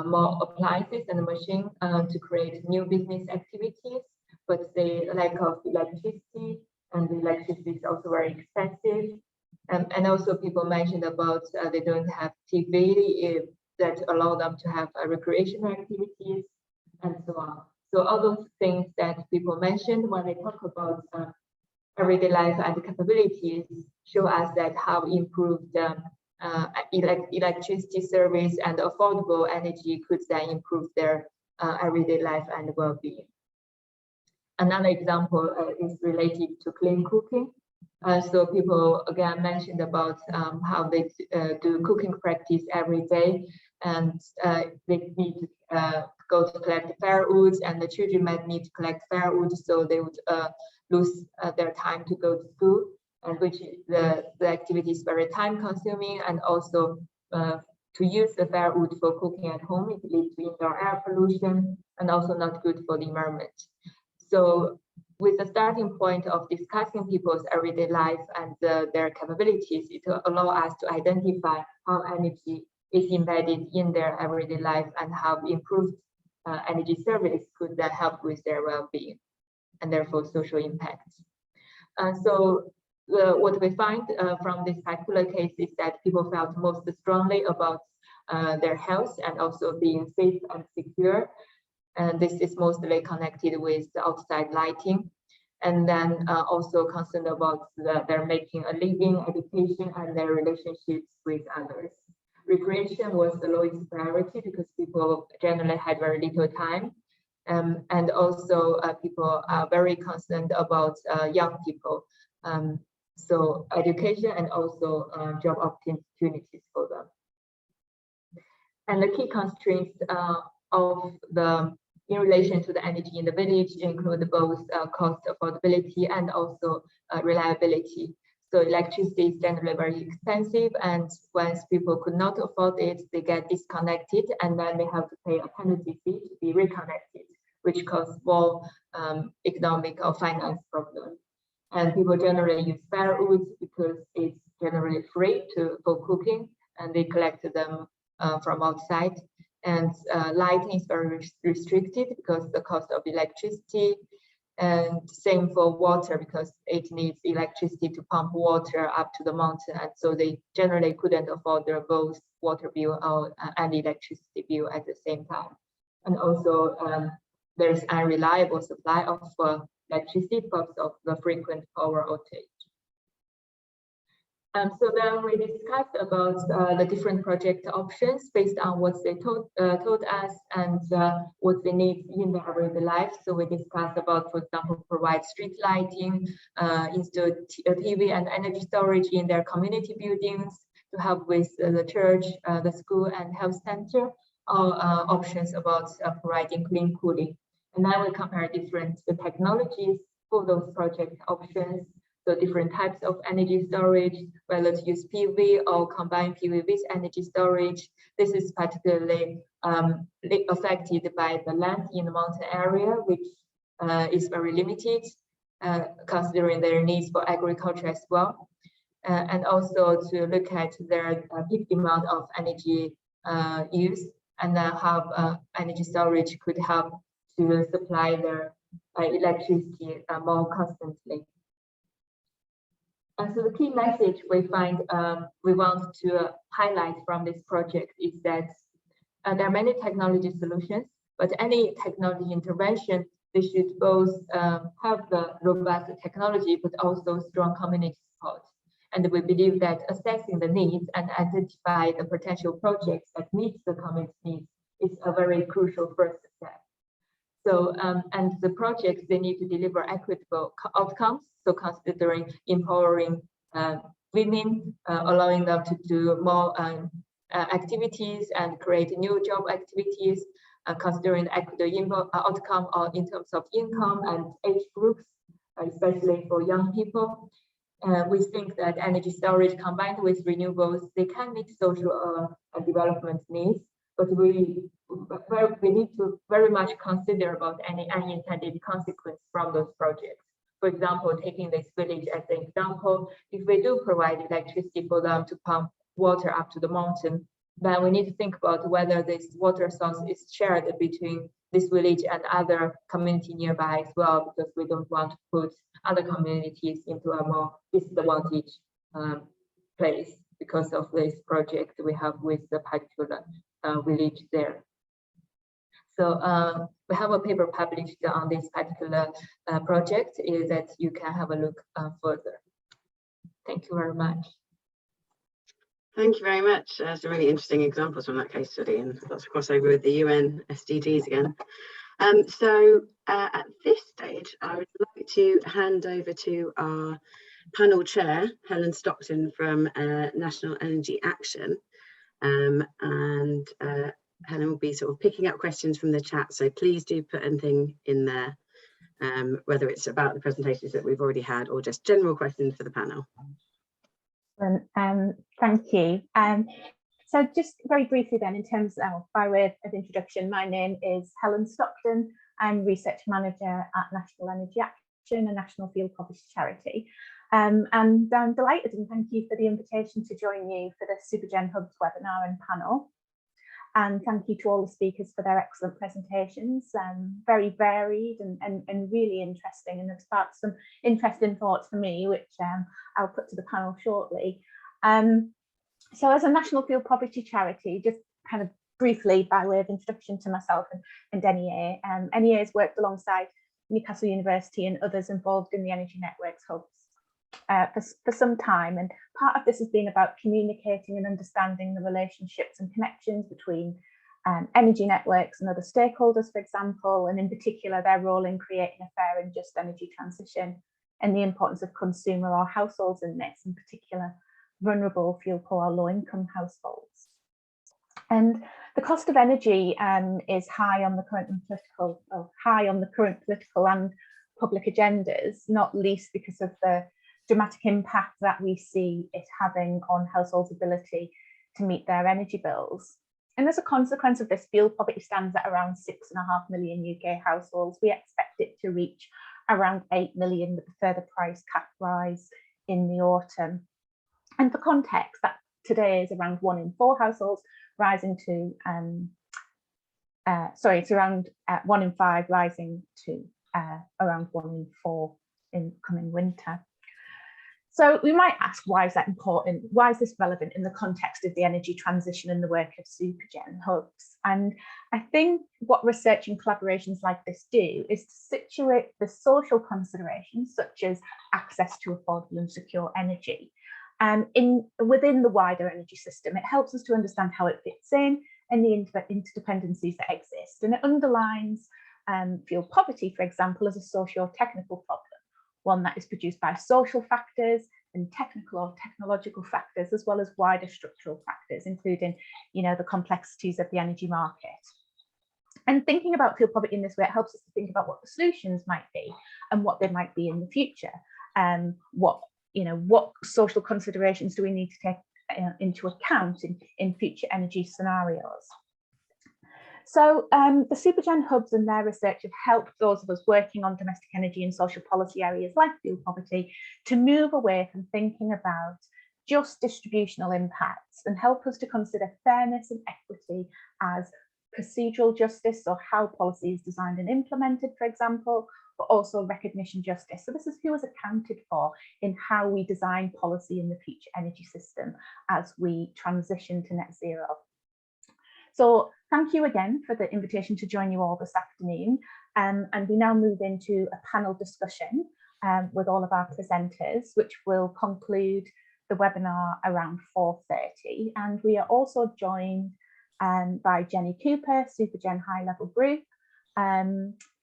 more appliances and machines to create new business activities, but the lack of electricity, and the electricity is also very expensive. And also people mentioned about they don't have TV that allow them to have recreational activities, and so on. So all those things that people mentioned when they talk about everyday life and capabilities show us that how improved electricity service and affordable energy could then improve their everyday life and well-being. Another example is related to clean cooking. So people again mentioned about how they do cooking practice every day, and they need to go to collect firewood, and the children might need to collect firewood, so they would lose their time to go to school, and which the activity is very time consuming, and also to use the firewood for cooking at home, it leads to indoor air pollution and also not good for the environment. So with the starting point of discussing people's everyday life and their capabilities, it will allow us to identify how energy is embedded in their everyday life and how improved energy service could help with their well-being and therefore social impacts. So what we find from this particular case is that people felt most strongly about their health and also being safe and secure. And this is mostly connected with the outside lighting. And then also concerned about their making a living, education, and their relationships with others. Recreation was the lowest priority because people generally had very little time. And also people are very concerned about young people. So education and also job opportunities for them. And the key constraints of in relation to the energy in the village include both cost affordability and also reliability. So electricity is generally very expensive, and once people could not afford it, they get disconnected, and then they have to pay a penalty fee to be reconnected, which causes more economic or finance problems. And people generally use firewood because it's generally free for cooking, and they collect them from outside. And lighting is very restricted because the cost of electricity, and same for water because it needs electricity to pump water up to the mountain, and so they generally couldn't afford their both water bill and electricity bill at the same time. And also there is unreliable supply of electricity because of the frequent power outage. So then we discussed about the different project options based on what they told us and what they need in their everyday life. So we discussed about, for example, provide street lighting, install PV and energy storage in their community buildings to help with the church, the school and health center, or options about providing clean cooling. And then we compare different technologies for those project options. So different types of energy storage, whether to use PV or combine PV with energy storage. This is particularly affected by the land in the mountain area, which is very limited, considering their needs for agriculture as well. And also to look at their peak demand of energy use, and how energy storage could help to supply their electricity more constantly. And so the key message we find we want to highlight from this project is that there are many technology solutions, but any technology intervention, they should both have the robust technology, but also strong community support. And we believe that assessing the needs and identify the potential projects that meet the community needs is a very crucial first step. So, and the projects, they need to deliver equitable outcomes. So considering empowering women, allowing them to do more activities and create new job activities, considering equitable outcome in terms of income and age groups, especially for young people. We think that energy storage combined with renewables, they can meet social development needs, but we need to very much consider about any unintended consequence from those projects. For example, taking this village as an example, if we do provide electricity for them to pump water up to the mountain, then we need to think about whether this water source is shared between this village and other community nearby as well, because we don't want to put other communities into a more disadvantaged place because of this project we have with the particular village there. So we have a paper published on this particular project that you can have a look further. Thank you very much. Thank you very much. Some really interesting examples from that case study, and lots of crossover with the UN SDGs again. So at this stage, I would like to hand over to our panel chair, Helen Stockton from National Energy Action. And Helen will be sort of picking up questions from the chat, so please do put anything in there, whether it's about the presentations that we've already had or just general questions for the panel. Thank you. So just very briefly then, in terms of by way of introduction, my name is Helen Stockton. I'm Research Manager at National Energy Action, a national field poverty charity. And I'm delighted, and thank you for the invitation to join you for the Supergen Hubs webinar and panel. And thank you to all the speakers for their excellent presentations, very varied and really interesting, and have sparked some interesting thoughts for me, which I'll put to the panel shortly. So as a national field poverty charity, just kind of briefly by way of introduction to myself and NEA, NEA has worked alongside Newcastle University and others involved in the Energy Networks Hubs for some time, and part of this has been about communicating and understanding the relationships and connections between energy networks and other stakeholders, for example, and in particular their role in creating a fair and just energy transition, and the importance of consumer or households in this, in particular vulnerable, fuel poor, low income households. And the cost of energy is high on the current political and public agendas, not least because of the dramatic impact that we see it having on households' ability to meet their energy bills. And as a consequence of this, fuel poverty stands at around 6.5 million UK households. We expect it to reach around 8 million with a further price cap rise in the autumn. And for context, that today is around 1 in 4 households, rising to it's around 1 in 5, rising to around 1 in 4 in coming winter. So we might ask, why is that important? Why is this relevant in the context of the energy transition and the work of Supergen hubs? And I think what research and collaborations like this do is to situate the social considerations, such as access to affordable and secure energy, within the wider energy system. It helps us to understand how it fits in and the interdependencies that exist. And it underlines fuel poverty, for example, as a socio-technical problem, one that is produced by social factors and technical or technological factors, as well as wider structural factors, including, the complexities of the energy market. And thinking about fuel poverty in this way, it helps us to think about what the solutions might be and what they might be in the future. What social considerations do we need to take into account in future energy scenarios? So the Supergen hubs and their research have helped those of us working on domestic energy and social policy areas like fuel poverty to move away from thinking about just distributional impacts and help us to consider fairness and equity as procedural justice, or how policy is designed and implemented, for example, but also recognition justice. So this is who is accounted for in how we design policy in the future energy system as we transition to net zero. So thank you again for the invitation to join you all this afternoon. And we now move into a panel discussion with all of our presenters, which will conclude the webinar around 4:30. And we are also joined by Jenny Cooper, Supergen High Level Group,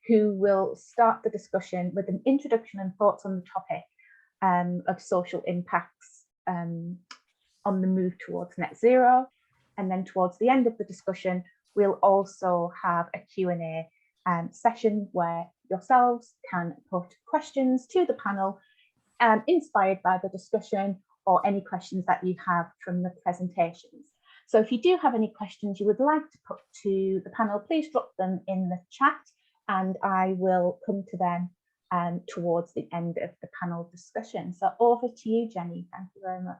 who will start the discussion with an introduction and thoughts on the topic of social impacts on the move towards net zero. And then towards the end of the discussion, we'll also have a Q&A session where yourselves can put questions to the panel inspired by the discussion or any questions that you have from the presentations. So if you do have any questions you would like to put to the panel, please drop them in the chat and I will come to them towards the end of the panel discussion. So over to you, Jenny. Thank you very much.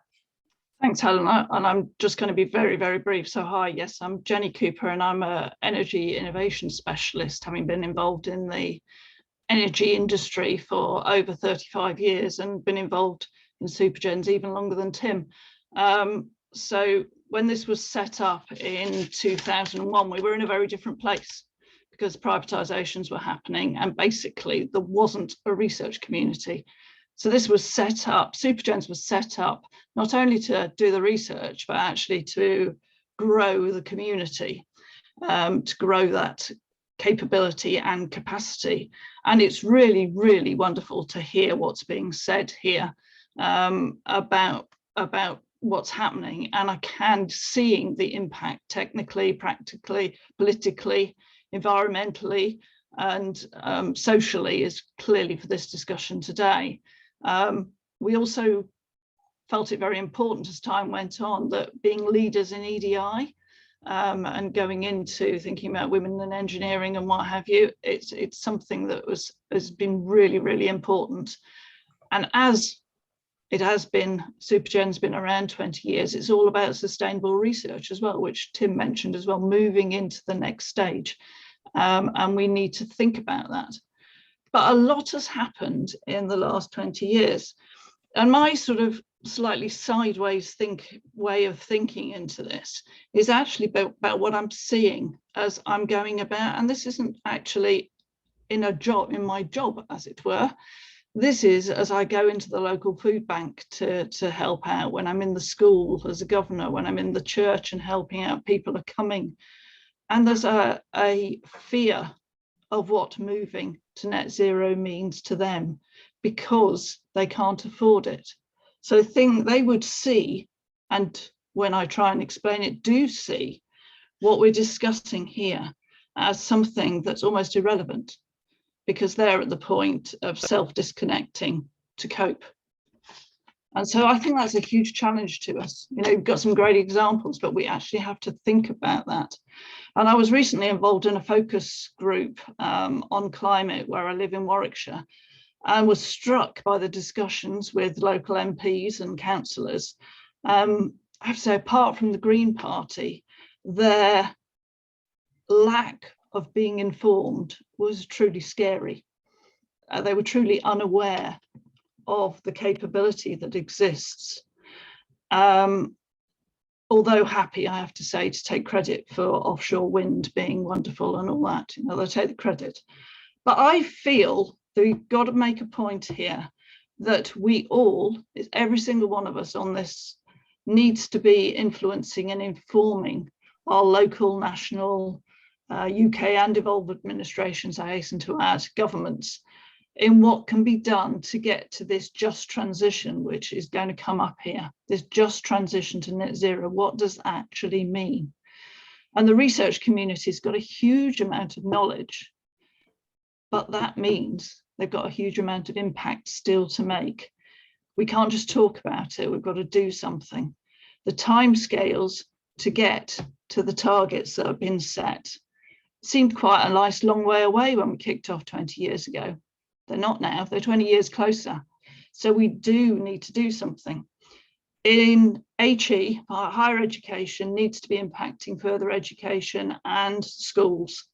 Thanks, Helen. And I'm just going to be very, very brief. So hi, yes, I'm Jenny Cooper and I'm an energy innovation specialist, having been involved in the energy industry for over 35 years and been involved in Supergens even longer than Tim. So when this was set up in 2001, we were in a very different place because privatizations were happening and basically there wasn't a research community. So this was set up, Supergens was set up not only to do the research, but actually to grow the community, to grow that capability and capacity. And it's really, really wonderful to hear what's being said here about what's happening. And I can seeing the impact technically, practically, politically, environmentally, and socially is clearly for this discussion today. We also felt it very important as time went on that being leaders in EDI and going into thinking about women in engineering and what have you, it's something that has been really, really important. And as it has been, Supergen's been around 20 years, it's all about sustainable research as well, which Tim mentioned as well, moving into the next stage. And we need to think about that. But a lot has happened in the last 20 years. And my sort of slightly sideways way of thinking into this is actually about what I'm seeing as I'm going about. And this isn't actually in my job, as it were. This is as I go into the local food bank to help out, when I'm in the school as a governor, when I'm in the church and helping out, people are coming. And there's a fear of what moving to net zero means to them because they can't afford it. So they would see, and when I try and explain it, do see what we're discussing here as something that's almost irrelevant because they're at the point of self-disconnecting to cope. And so I think that's a huge challenge to us. You know, we've got some great examples, but we actually have to think about that. And I was recently involved in a focus group on climate where I live in Warwickshire, and was struck by the discussions with local MPs and councillors. I have to say, apart from the Green Party, their lack of being informed was truly scary. They were truly unaware of the capability that exists. Although happy, I have to say, to take credit for offshore wind being wonderful and all that, you know, they take the credit. But I feel that we've got to make a point here that we all, every single one of us on this, needs to be influencing and informing our local, national, UK and devolved administrations, I hasten to add, governments, in what can be done to get to this just transition, which is going to come up here, this just transition to net zero. What does that actually mean? And the research community's got a huge amount of knowledge, but that means they've got a huge amount of impact still to make. We can't just talk about it, we've got to do something. The timescales to get to the targets that have been set seemed quite a nice long way away when we kicked off 20 years ago. They're not now, they're 20 years closer. So we do need to do something. In HE, our higher education needs to be impacting further education and schools.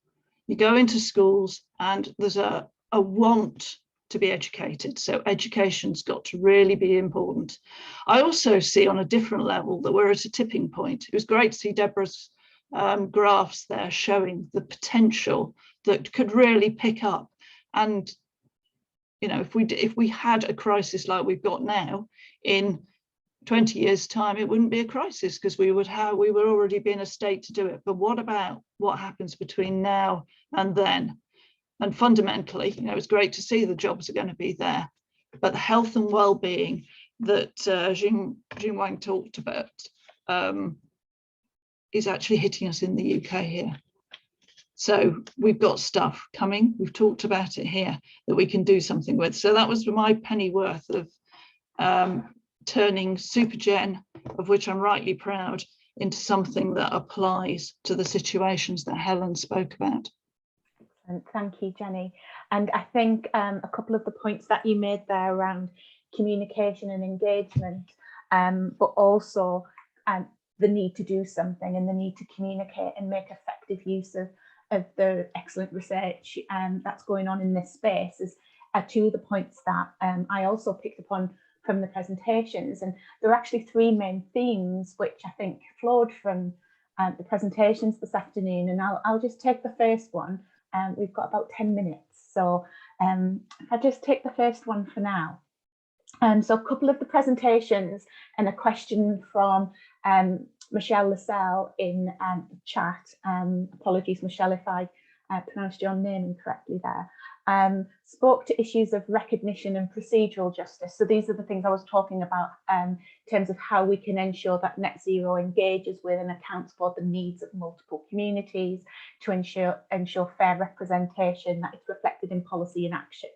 You go into schools and there's a want to be educated. So education's got to really be important. I also see on a different level that we're at a tipping point. It was great to see Deborah's graphs there showing the potential that could really pick up. And you know, if we had a crisis like we've got now, in 20 years' time, it wouldn't be a crisis because we would already be in a state to do it. But what about what happens between now and then? And fundamentally, you know, it's great to see the jobs are going to be there, but the health and well-being that Jing Wang talked about is actually hitting us in the UK here. So we've got stuff coming. We've talked about it here that we can do something with. So that was my penny worth of turning Supergen, of which I'm rightly proud, into something that applies to the situations that Helen spoke about. And thank you, Jenny. And I think a couple of the points that you made there around communication and engagement, but also the need to do something and the need to communicate and make effective use of the excellent research that's going on in this space are two of the points that I also picked up on from the presentations. And there are actually three main themes which I think flowed from the presentations this afternoon. And I'll just take the first one. We've got about 10 minutes. So if I just take the first one for now. So a couple of the presentations and a question from Michelle Lascelles in the chat. Apologies, Michelle, if I pronounced your name incorrectly there. Spoke to issues of recognition and procedural justice. So these are the things I was talking about in terms of how we can ensure that net zero engages with and accounts for the needs of multiple communities to ensure fair representation that is reflected in policy and action.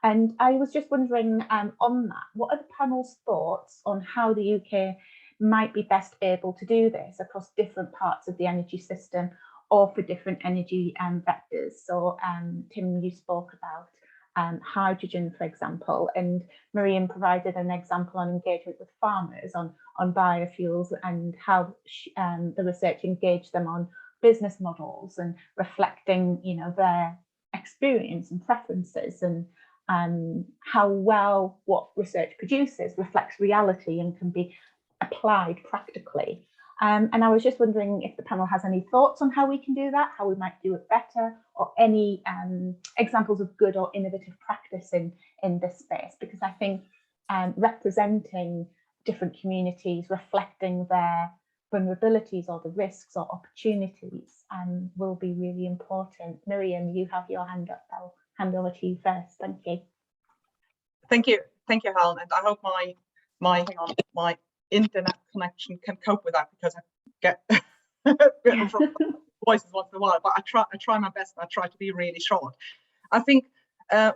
And I was just wondering on that, what are the panel's thoughts on how the UK might be best able to do this across different parts of the energy system or for different energy vectors? So Tim, you spoke about hydrogen, for example, and Miriam provided an example on engagement with farmers on biofuels and how the research engaged them on business models and reflecting, you know, their experience and preferences, and how well what research produces reflects reality and can be applied practically. And I was just wondering if the panel has any thoughts on how we can do that, how we might do it better, or any examples of good or innovative practice in this space, because I think representing different communities, reflecting their vulnerabilities or the risks or opportunities will be really important. Miriam, you have your hand up. I'll hand over to you first. Thank you. Thank you, Helen, and I hope my internet connection can cope with that, because I get a bit of voices once in a while, but I try my best, and I try to be really short. I think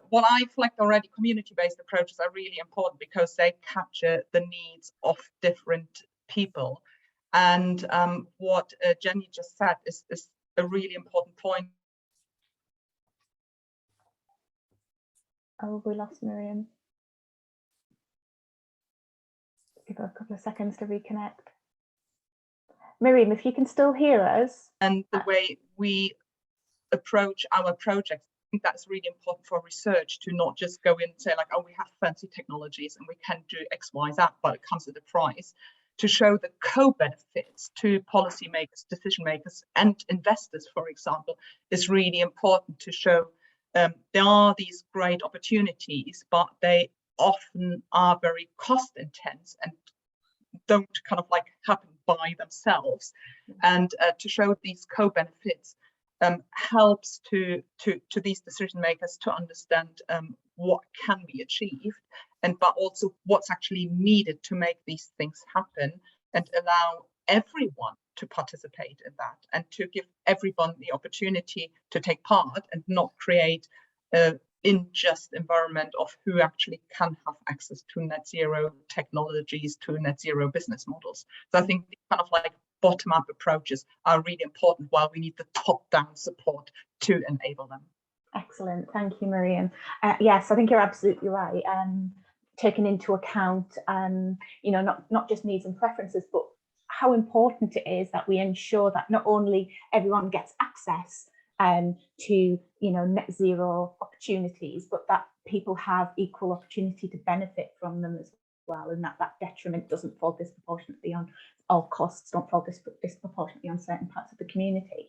what I flagged already, community-based approaches are really important because they capture the needs of different people. And what Jenny just said is a really important point. Oh, we lost Miriam. Give her a couple of seconds to reconnect. Miriam, if you can still hear us. And the way we approach our projects think that's really important for research to not just go in and say like, oh, we have fancy technologies and we can do X, Y, Z, but it comes at a price. To show the co-benefits to policymakers, decision makers, and investors, for example, is really important to show there are these great opportunities, but they often are very cost intense and don't kind of like happen by themselves. And to show these co-benefits helps to these decision makers to understand what can be achieved, but also what's actually needed to make these things happen, and allow everyone to participate in that, and to give everyone the opportunity to take part and not create an unjust environment of who actually can have access to net zero technologies, to net zero business models. So I think the kind of like bottom-up approaches are really important, while we need the top-down support to enable them. Excellent, thank you, Miriam. Yes, I think you're absolutely right. Taking into account, you know, not just needs and preferences, but how important it is that we ensure that not only everyone gets access to, you know, net zero opportunities, but that people have equal opportunity to benefit from them as well, and that detriment doesn't fall disproportionately on, all costs don't fall disproportionately on certain parts of the community.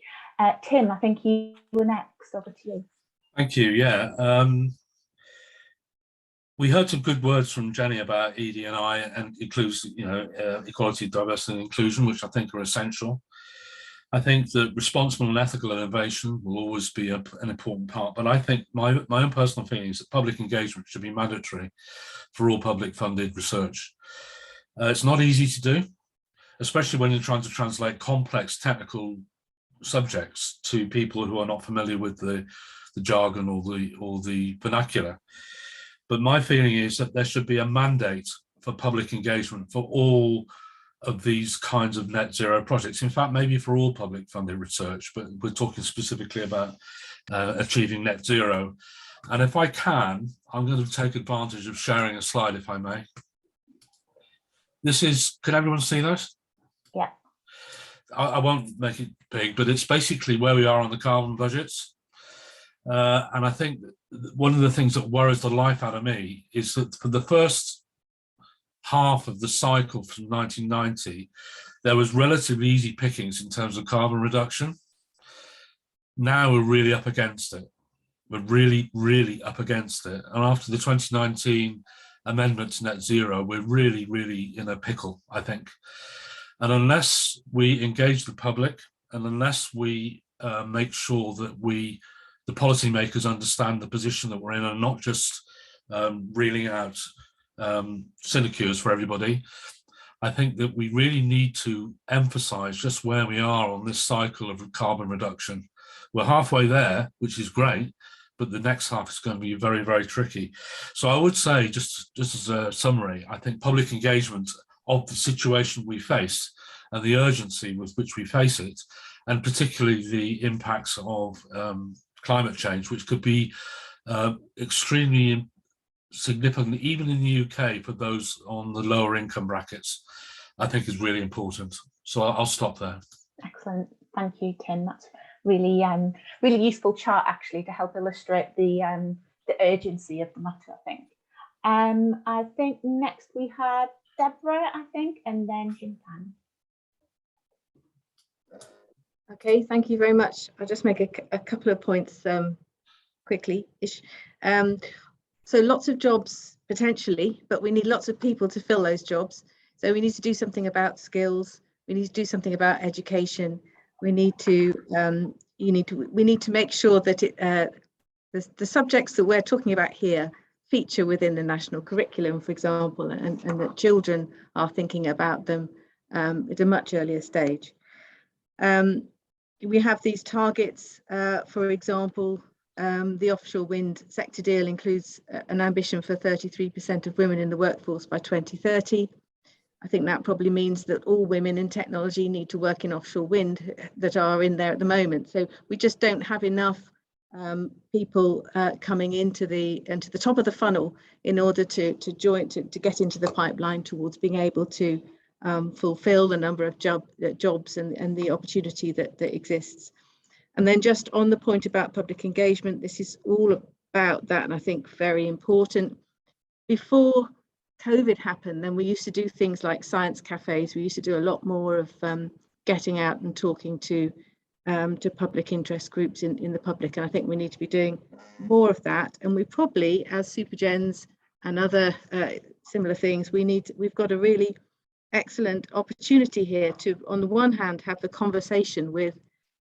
Tim, I think you were next. Over to you. Thank you. Yeah, we heard some good words from Jenny about ED&I, and includes, you know, equality, diversity, and inclusion, which I think are essential. I think that responsible and ethical innovation will always be an important part, but I think my own personal feeling is that public engagement should be mandatory for all public funded research. It's not easy to do, especially when you're trying to translate complex technical subjects to people who are not familiar with the jargon or the vernacular. But my feeling is that there should be a mandate for public engagement for all of these kinds of net zero projects. In fact, maybe for all public funded research, but we're talking specifically about achieving net zero. And if I can, I'm going to take advantage of sharing a slide, if I may. This is, can everyone see this? Yeah. I won't make it big, but it's basically where we are on the carbon budgets. And I think one of the things that worries the life out of me is that for the first half of the cycle from 1990, there was relatively easy pickings in terms of carbon reduction. Now we're really up against it. We're really, really up against it. And after the 2019 amendment to net zero, we're really, really in a pickle, I think. And unless we engage the public, and unless we make sure that the policymakers understand the position that we're in, and not just reeling out sinecures for everybody, I think that we really need to emphasize just where we are on this cycle of carbon reduction. We're halfway there, which is great, but the next half is going to be very, very tricky. So I would say, just as a summary, I think public engagement of the situation we face and the urgency with which we face it, and particularly the impacts of climate change, which could be extremely significant, even in the UK, for those on the lower income brackets, I think is really important. So I'll stop there. Excellent, thank you, Tim. That's really really useful chart actually to help illustrate the urgency of the matter, I think. I think next we had Deborah, I think, and then Jinpan. Okay, thank you very much. I'll just make a couple of points quickly-ish. So lots of jobs potentially, but we need lots of people to fill those jobs. So we need to do something about skills. We need to do something about education. We need to make sure that the subjects that we're talking about here feature within the national curriculum, for example, and that children are thinking about them at a much earlier stage. We have these targets, for example, the offshore wind sector deal includes an ambition for 33% of women in the workforce by 2030. I think that probably means that all women in technology need to work in offshore wind that are in there at the moment. So we just don't have enough people coming into the top of the funnel in order to get into the pipeline towards being able to fulfill the number of jobs and the opportunity that exists. And then just on the point about public engagement, this is all about that, and I think very important. Before COVID happened, then we used to do things like science cafes. We used to do a lot more of getting out and talking to public interest groups in the public, and I think we need to be doing more of that. And we probably, as Supergens and other similar things, we've got a really excellent opportunity here to, on the one hand, have the conversation with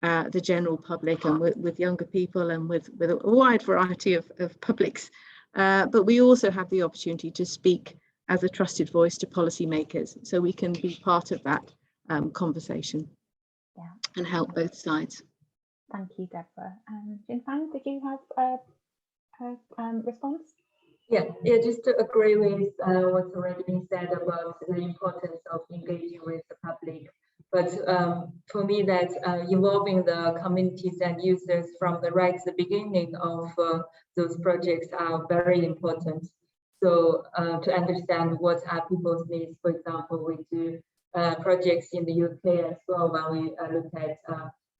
the general public and with younger people and with a wide variety of publics, but we also have the opportunity to speak as a trusted voice to policymakers, so we can be part of that conversation and help both sides. Thank you, Deborah. Jinfang, did you have a response? Yeah, just to agree with what's already been said about the importance of engaging with the public. But for me, that involving the communities and users from the right at the beginning of those projects are very important. So to understand what are people's needs, for example, we do projects in the UK as well. When we look at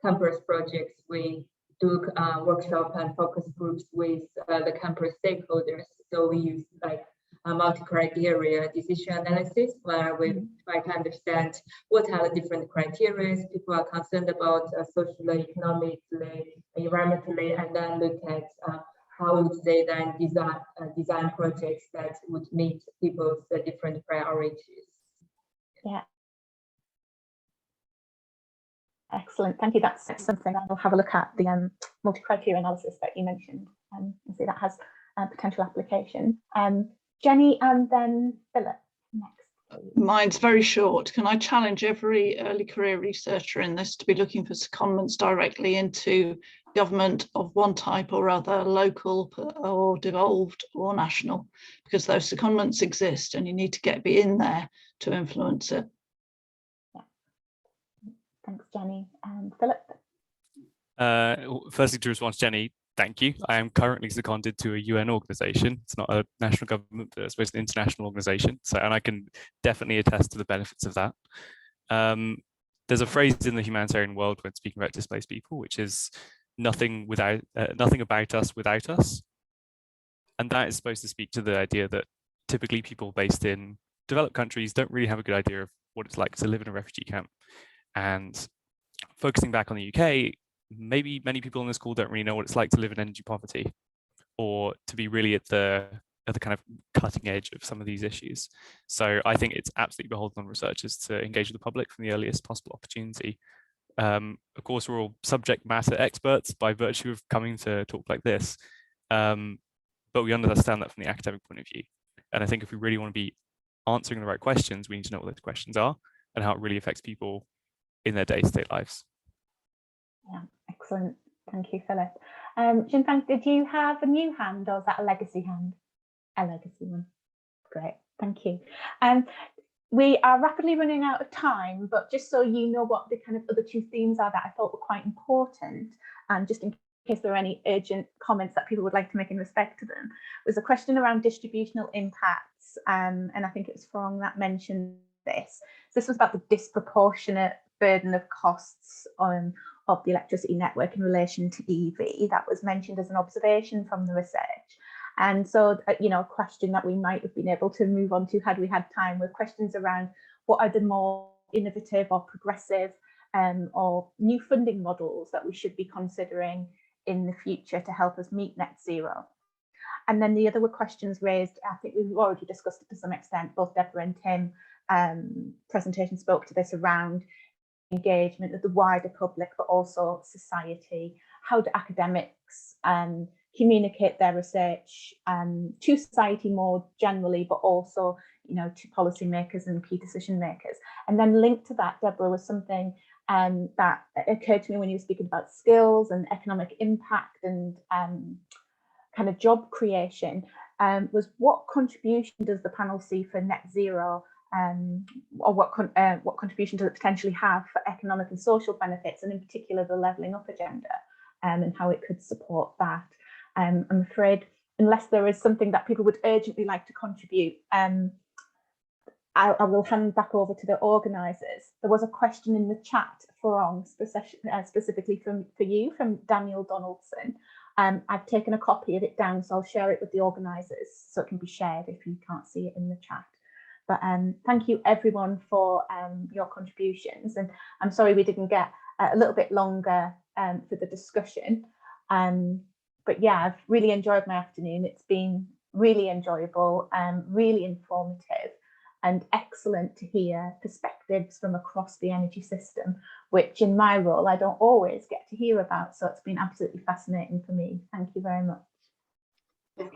campus projects, we do workshop and focus groups with the campus stakeholders. So we use like a multi-criteria decision analysis, where we try to understand what are the different criteria people are concerned about socially, economically, environmentally, and then look at how would they then design projects that would meet people's different priorities. Yeah. Excellent, thank you. That's something I'll have a look at, the multi-criteria analysis that you mentioned, and see that has potential application. Jenny and then Philip next. Mine's very short. Can I challenge every early career researcher in this to be looking for secondments directly into government of one type or other, local or devolved or national, because those secondments exist and you need to be in there to influence it. Yeah. Thanks, Jenny. And Philip? Firstly, to respond to Jenny, thank you. I am currently seconded to a UN organization. It's not a national government, but it's an international organization. So, and I can definitely attest to the benefits of that. There's a phrase in the humanitarian world when speaking about displaced people, which is nothing about us without us. And that is supposed to speak to the idea that typically people based in developed countries don't really have a good idea of what it's like to live in a refugee camp. And focusing back on the UK, maybe many people on this call don't really know what it's like to live in energy poverty, or to be really at the kind of cutting edge of some of these issues. So I think it's absolutely beholden on researchers to engage with the public from the earliest possible opportunity. Of course, we're all subject matter experts by virtue of coming to talk like this, but we understand that from the academic point of view. And I think if we really want to be answering the right questions, we need to know what those questions are and how it really affects people in their day-to-day lives. Yeah, excellent. Thank you, Philip. Jinfang, did you have a new hand, or is that a legacy hand? A legacy one. Great, thank you. We are rapidly running out of time, but just so you know what the kind of other two themes are that I thought were quite important, and just in case there are any urgent comments that people would like to make in respect to them, was a question around distributional impacts, and I think it was Frong that mentioned this. So this was about the disproportionate burden of costs of the electricity network in relation to EV. That was mentioned as an observation from the research. And so, a question that we might have been able to move on to had we had time, were questions around what are the more innovative or progressive or new funding models that we should be considering in the future to help us meet net zero. And then the other were questions raised, I think we've already discussed it to some extent, both Deborah and Tim presentation spoke to this, around engagement of the wider public, but also society. How do academics communicate their research to society more generally, but also, to policymakers and key decision makers? And then linked to that, Deborah, was something that occurred to me when you were speaking about skills and economic impact and kind of job creation, was what contribution does the panel see for net zero, or what contribution does it potentially have for economic and social benefits, and in particular the levelling up agenda, and how it could support that. I'm afraid, unless there is something that people would urgently like to contribute, I will hand back over to the organisers. There was a question in the chat for specifically for you, from Daniel Donaldson. I've taken a copy of it down, so I'll share it with the organisers so it can be shared if you can't see it in the chat. But thank you everyone for your contributions, and I'm sorry we didn't get a little bit longer for the discussion. But yeah, I've really enjoyed my afternoon. It's been really enjoyable, really informative, and excellent to hear perspectives from across the energy system, which in my role I don't always get to hear about. So it's been absolutely fascinating for me. Thank you very much.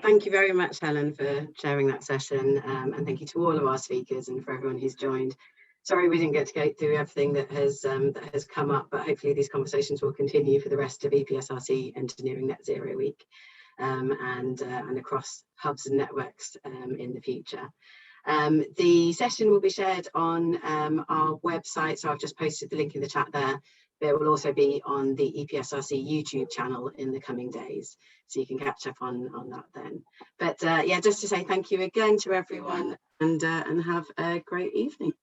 Thank you very much, Helen, for sharing that session, and thank you to all of our speakers and for everyone who's joined. Sorry we didn't get to go through everything that has come up, but hopefully these conversations will continue for the rest of EPSRC Engineering Net Zero Week, and across hubs and networks in the future. The session will be shared on our website, so I've just posted the link in the chat there. It will also be on the EPSRC YouTube channel in the coming days, so you can catch up on that then. But yeah, just to say thank you again to everyone, and have a great evening.